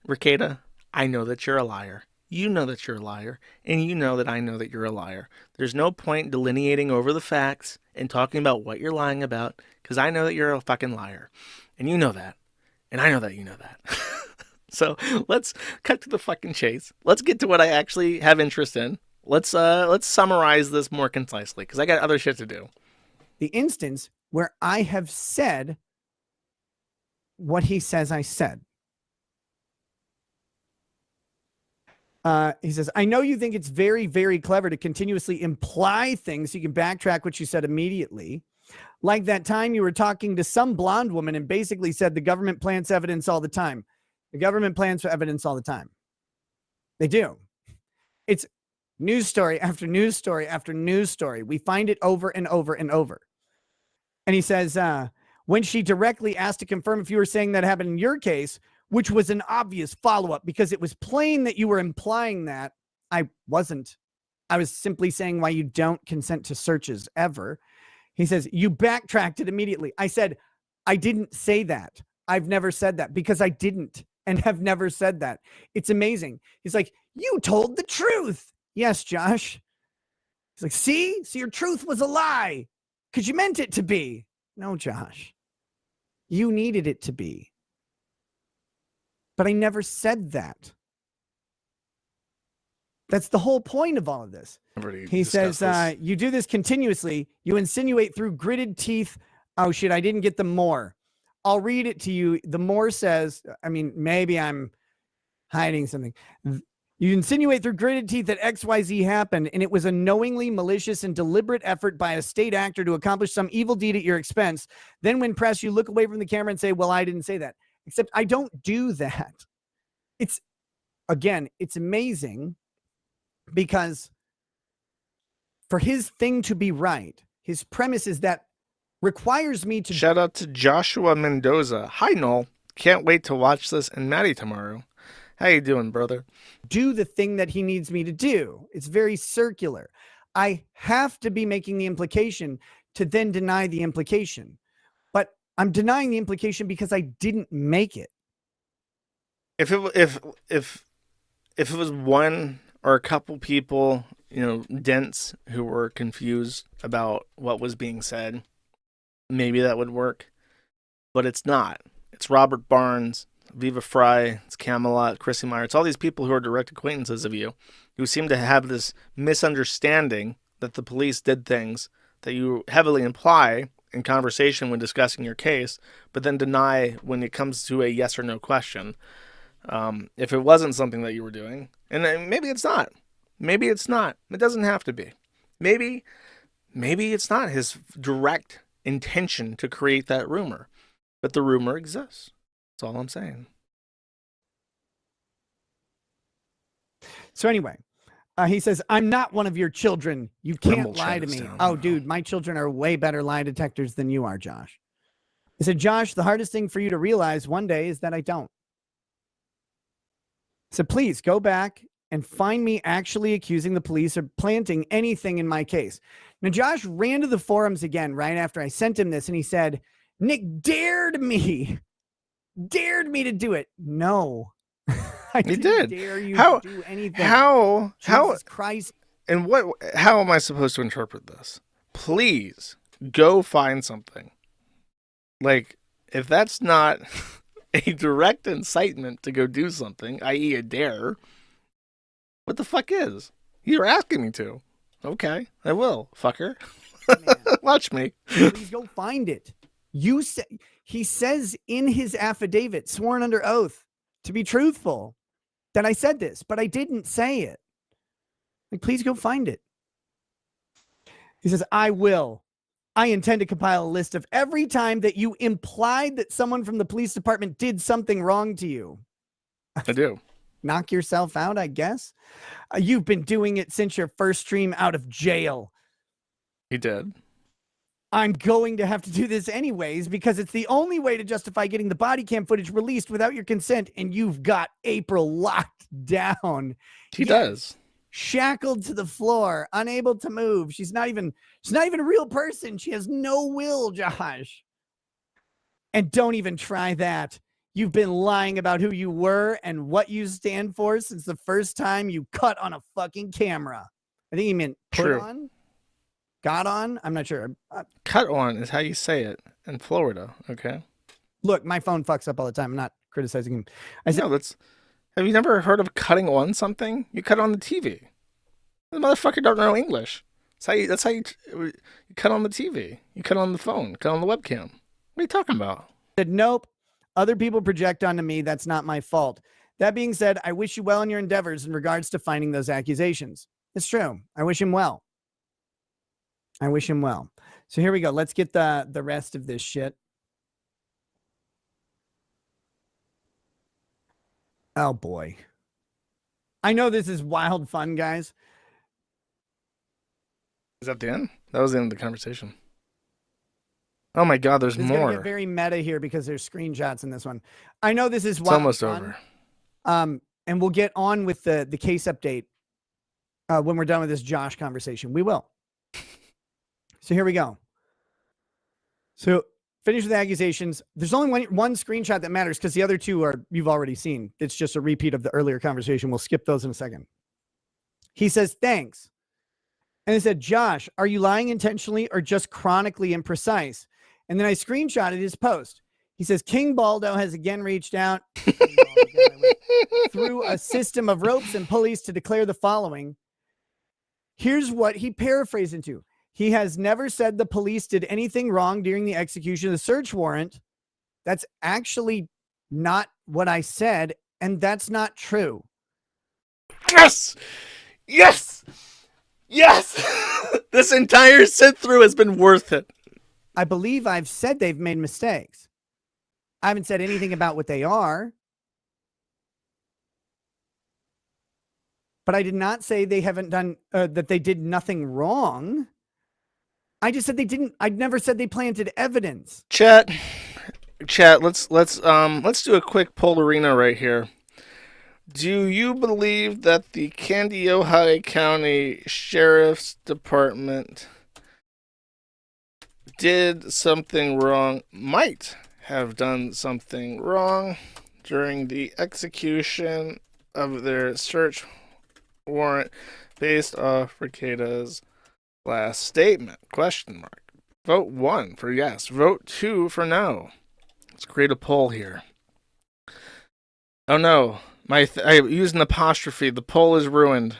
Rekieta, I know that you're a liar. You know that you're a liar, and you know that I know that you're a liar. There's no point delineating over the facts and talking about what you're lying about, because I know that you're a fucking liar. And you know that. And I know that you know that. So let's cut to the fucking chase. Let's get to what I actually have interest in. Let's summarize this more concisely, because I got other shit to do. The instance where I have said what he says I said. He says, I know you think it's very, very clever to continuously imply things so you can backtrack what you said immediately. Like that time you were talking to some blonde woman and basically said the government plants evidence all the time. The government plans for evidence all the time. They do. It's news story after news story after news story. We find it over and over and over. And he says, when she directly asked to confirm if you were saying that happened in your case, which was an obvious follow-up because it was plain that you were implying that. I wasn't. I was simply saying why you don't consent to searches ever. He says, you backtracked it immediately. I said, I didn't say that. I've never said that because I didn't and have never said that. It's amazing. He's like, you told the truth. Yes, Josh. He's like, see? So your truth was a lie because you meant it to be. No, Josh. You needed it to be. But I never said that. That's the whole point of all of this. He says, you do this continuously. You insinuate through gritted teeth. Oh, shit, I didn't get the more. I'll read it to you. The more says, maybe I'm hiding something. You insinuate through gritted teeth that XYZ happened, and it was a knowingly malicious and deliberate effort by a state actor to accomplish some evil deed at your expense. Then when pressed, you look away from the camera and say, well, I didn't say that. Except I don't do that. It's amazing because for his thing to be right, his premise is that requires me to... Shout out to Joshua Mendoza. Hi, Noel. Can't wait to watch this and Maddie tomorrow. How you doing, brother? Do the thing that he needs me to do. It's very circular. I have to be making the implication to then deny the implication. But I'm denying the implication because I didn't make it. If it was one or a couple people, dents who were confused about what was being said, maybe that would work. But it's not. It's Robert Barnes, Viva Fry, it's Camelot, Chrissy Meyer. It's all these people who are direct acquaintances of you who seem to have this misunderstanding that the police did things that you heavily imply in conversation when discussing your case, but then deny when it comes to a yes or no question. If it wasn't something that you were doing, and maybe it's not. Maybe it's not. It doesn't have to be. Maybe it's not his direct intention to create that rumor, but the rumor exists. That's all I'm saying. So anyway, he says, I'm not one of your children. You can't lie to me. Oh, dude, my children are way better lie detectors than you are, Josh. He said, Josh, the hardest thing for you to realize one day is that I don't. So please go back and find me actually accusing the police of planting anything in my case. Now, Josh ran to the forums again right after I sent him this, and he said, Nick dared me to do it. No. I didn't dare you to do anything. Jesus Christ. And how am I supposed to interpret this? Please go find something. Like, if that's not a direct incitement to go do something, i.e. a dare, what the fuck is? You're asking me to. Okay, I will, fucker. Watch me. Please go find it. He says in his affidavit, sworn under oath, to be truthful, that I said this, but I didn't say it. Like, please go find it. He says, I will. I intend to compile a list of every time that you implied that someone from the police department did something wrong to you. I do. Knock yourself out, I guess. You've been doing it since your first stream out of jail. He did. I'm going to have to do this anyways because it's the only way to justify getting the body cam footage released without your consent, and you've got April locked down. He does. Shackled to the floor, unable to move. She's not even a real person. She has no will, Josh. And don't even try that. You've been lying about who you were and what you stand for since the first time you cut on a fucking camera. I think he meant put on. Got on? I'm not sure. Cut on is how you say it in Florida, okay? Look, my phone fucks up all the time. I'm not criticizing him. I said, no, have you never heard of cutting on something? You cut on the TV. The motherfucker don't know English. That's how you cut on the TV. You cut on the phone. Cut on the webcam. What are you talking about? Said, nope. Other people project onto me. That's not my fault. That being said, I wish you well in your endeavors in regards to finding those accusations. It's true. I wish him well. I wish him well. So here we go. Let's get the rest of this shit. Oh, boy. I know this is wild fun, guys. Is that the end? That was the end of the conversation. Oh, my God, there's more. It's going to get very meta here because there's screenshots in this one. I know this is wild almost fun. Over. And we'll get on with the case update when we're done with this Josh conversation. We will. So here we go. So finish with the accusations. There's only one screenshot that matters because the other two you've already seen. It's just a repeat of the earlier conversation. We'll skip those in a second. He says, thanks. And I said, Josh, are you lying intentionally or just chronically imprecise? And then I screenshotted his post. He says, King Baldo has again reached out through a system of ropes and pulleys to declare the following. Here's what he paraphrased into. He has never said the police did anything wrong during the execution of the search warrant. That's actually not what I said, and that's not true. Yes! Yes! Yes! This entire sit-through has been worth it. I believe I've said they've made mistakes. I haven't said anything about what they are. But I did not say they haven't done, that they did nothing wrong. I just said they didn't. I never said they planted evidence. Chat. Let's do a quick poll arena right here. Do you believe that the Kandiyohi County Sheriff's Department did something wrong? Might have done something wrong during the execution of their search warrant based off Rekieta's last statement? Question mark. Vote 1 for yes. Vote 2 for no. Let's create a poll here. Oh no, I used an apostrophe. The poll is ruined.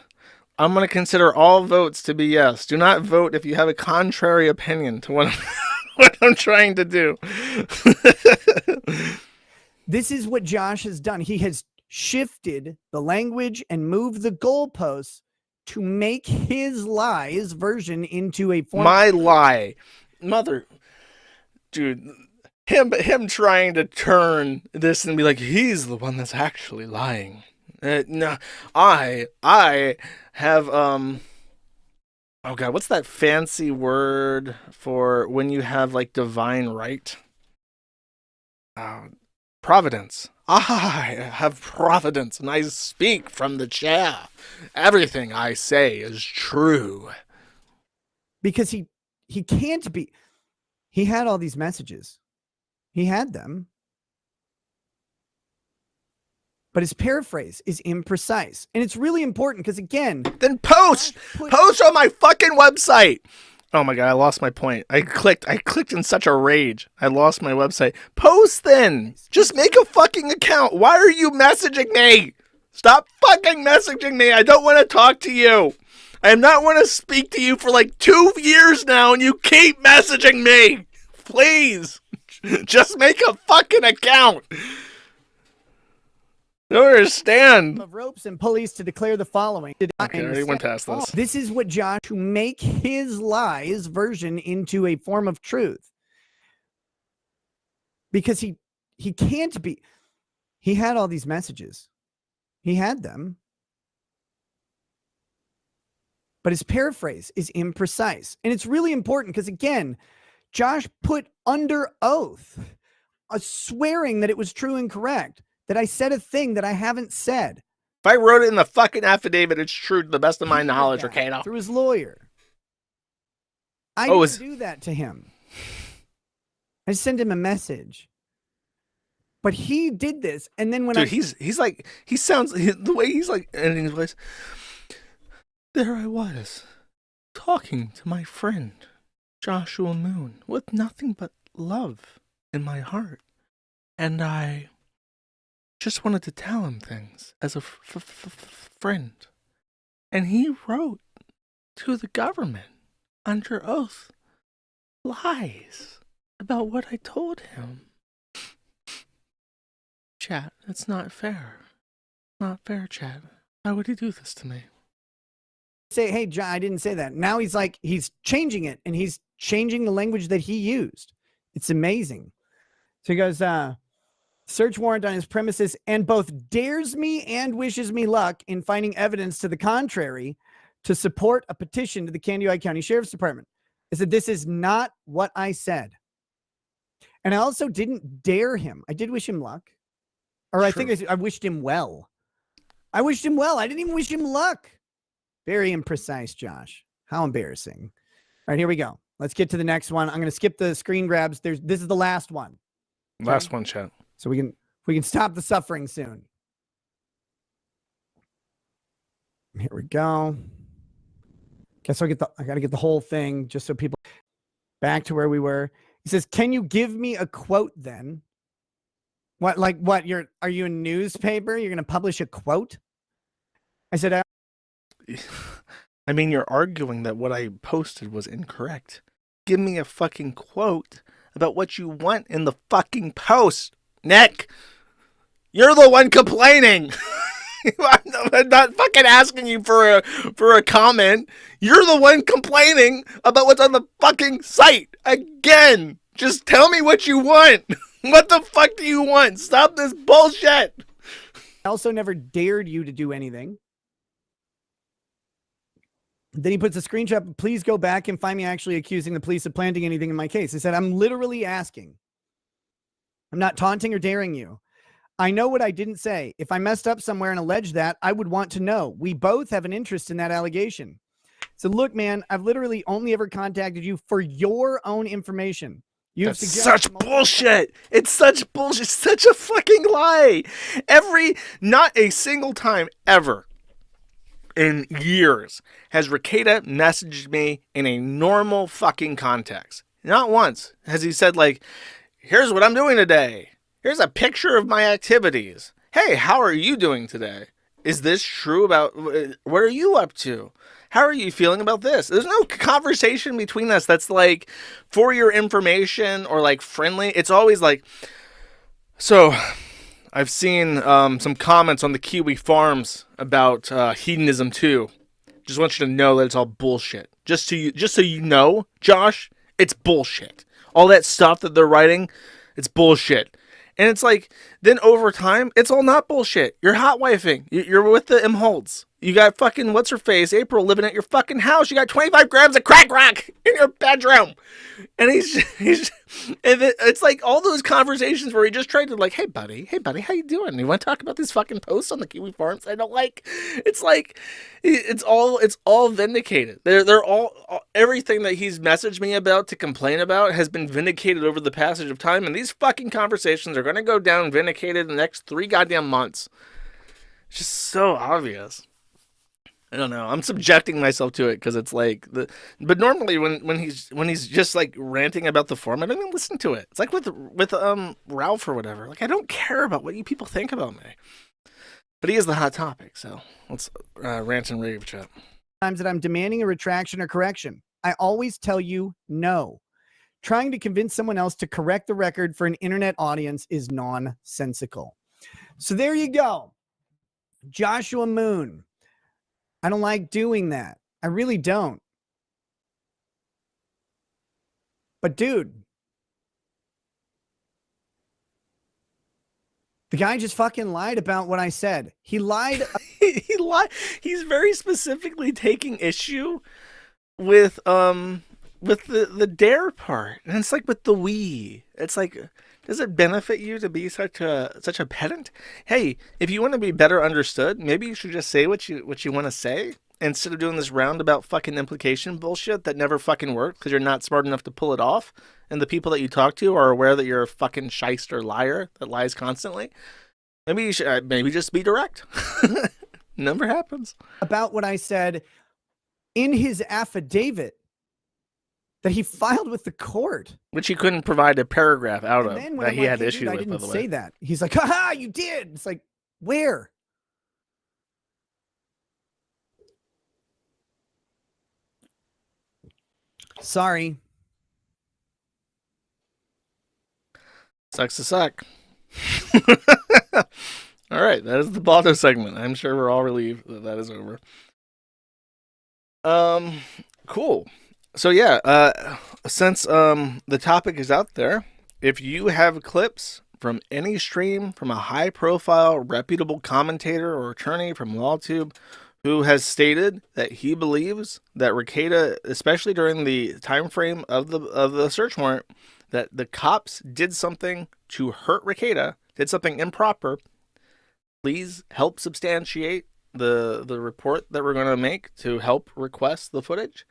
I'm going to consider all votes to be yes. Do not vote if you have a contrary opinion to what what I'm trying to do. This is what Josh has done. He has shifted the language and moved the goalposts to make his lie, his version, into a form. My lie. Mother. Dude. Him trying to turn this and be like, he's the one that's actually lying. No, I have, oh God, what's that fancy word for when you have like divine right? Providence. I have providence and I speak from the chair. Everything I say is true. Because he can't be. He had all these messages. He had them. But his paraphrase is imprecise. And it's really important because, again... Then post! Post on my fucking website! Oh my God, I lost my point. I clicked in such a rage. I lost my website. Post then! Just make a fucking account. Why are you messaging me? Stop fucking messaging me. I don't want to talk to you. I am not want to speak to you for like 2 years now and you keep messaging me. Please. Just make a fucking account. I don't understand. Of ropes and pulleys to declare the following. Okay, I already went past this. This is what Josh, to make his lie, his version, into a form of truth. Because he can't be. He had all these messages. He had them. But his paraphrase is imprecise. And it's really important because, again, Josh put under oath a swearing that it was true and correct, that I said a thing that I haven't said. If I wrote it in the fucking affidavit, it's true to the best of my knowledge, Rekieta. Through his lawyer. I didn't do that to him. I sent him a message. But he did this, and then when he's like, he sounds, the way he's like, ending his voice, there I was, talking to my friend, Joshua Moon, with nothing but love in my heart. And I just wanted to tell him things as a friend. And he wrote to the government under oath lies about what I told him. Chat, it's not fair. Not fair, chat. Why would he do this to me? Say, hey, John, I didn't say that. Now he's like, he's changing it, and he's changing the language that he used. It's amazing. So he goes, search warrant on his premises, and both dares me and wishes me luck in finding evidence to the contrary to support a petition to the Candy County Sheriff's Department. I said, this is not what I said. And I also didn't dare him. I did wish him luck. Or I think I wished him well. I wished him well. I didn't even wish him luck. Very imprecise, Josh. How embarrassing. All right, here we go. Let's get to the next one. I'm going to skip the screen grabs. This is the last one. Last one, chat. So we can stop the suffering soon. Here we go. Guess I got to get the whole thing just so people back to where we were. He says, "Can you give me a quote then?" What, like what? Are you a newspaper? You're going to publish a quote? I said, I mean, you're arguing that what I posted was incorrect. Give me a fucking quote about what you want in the fucking post, Nick. You're the one complaining. I'm not fucking asking you for a comment. You're the one complaining about what's on the fucking site. Again, just tell me what you want. What the fuck do you want? Stop this bullshit. I also never dared you to do anything. Then he puts a screenshot. Please go back and find me actually accusing the police of planting anything in my case. He said, I'm literally asking. I'm not taunting or daring you. I know what I didn't say. If I messed up somewhere and alleged that, I would want to know. We both have an interest in that allegation. So look, man, I've literally only ever contacted you for your own information. That's such bullshit. It's such bullshit. It's such a fucking lie. Not a single time ever in years has Rekieta messaged me in a normal fucking context. Not once has he said, like, here's what I'm doing today. Here's a picture of my activities. Hey, how are you doing today? Is this true about what are you up to? How are you feeling about this? There's no conversation between us that's like for your information or like friendly. It's always like, so I've seen some comments on the Kiwi Farms about hedonism too. Just want you to know that it's all bullshit. Just so you know, Josh, it's bullshit. All that stuff that they're writing, it's bullshit. And it's like, then over time, it's all not bullshit. You're hot wifing. You're with the Imholtz. You got fucking, what's her face, April, living at your fucking house. You got 25 grams of crack rock in your bedroom. And and it's like all those conversations where he just tried to like, hey buddy, how you doing? You want to talk about these fucking posts on the Kiwi Farms I don't like? It's like, it's all vindicated. They're all, everything that he's messaged me about to complain about has been vindicated over the passage of time. And these fucking conversations are going to go down vindicated in the next 3 goddamn months. It's just so obvious. I don't know. I'm subjecting myself to it because it's like but normally when he's just like ranting about the form, I don't even listen to it. It's like with Ralph or whatever. Like I don't care about what you people think about me. But he is the hot topic, so let's rant and rave chat. Times that I'm demanding a retraction or correction, I always tell you no. Trying to convince someone else to correct the record for an internet audience is nonsensical. So there you go, Joshua Moon. I don't like doing that. I really don't. But dude, the guy just fucking lied about what I said. He lied. He lied. He's very specifically taking issue with the dare part. And it's like with the we. It's like, does it benefit you to be such a pedant? Hey, if you want to be better understood, maybe you should just say what you want to say instead of doing this roundabout fucking implication bullshit that never fucking worked because you're not smart enough to pull it off, and the people that you talk to are aware that you're a fucking shyster liar that lies constantly. Maybe you should just be direct. Never happens. About what I said in his affidavit that he filed with the court, which he couldn't provide a paragraph out of that he had hey, issue dude, with. I didn't by the say way. that. He's like, haha, you did. It's like, where? Sorry. Sucks to suck. All right, that is the Baldo segment. I'm sure we're all relieved that is over. Cool. So yeah, since the topic is out there, if you have clips from any stream from a high-profile, reputable commentator or attorney from LawTube who has stated that he believes that Rekieta, especially during the time frame of the search warrant, that the cops did something to hurt Rekieta, did something improper, please help substantiate the report that we're going to make to help request the footage,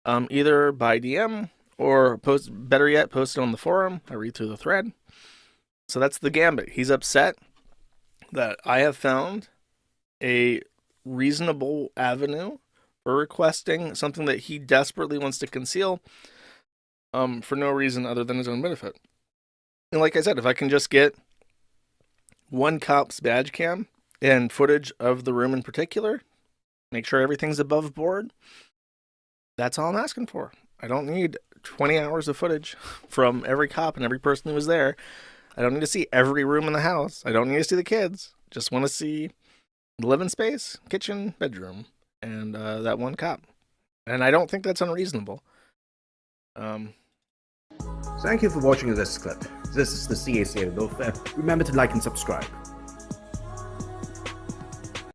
either by DM or better yet, post it on the forum. I read through the thread. So that's the gambit. He's upset that I have found a reasonable avenue for requesting something that he desperately wants to conceal, for no reason other than his own benefit. And like I said, if I can just get one cop's badge cam and footage of the room in particular, make sure everything's above board, that's all I'm asking for. I don't need 20 hours of footage from every cop and every person who was there. I don't need to see every room in the house. I don't need to see the kids. Just want to see the living space, kitchen, bedroom, and that one cop. And I don't think that's unreasonable. Thank you for watching this clip. This is the CAC. Remember to like and subscribe.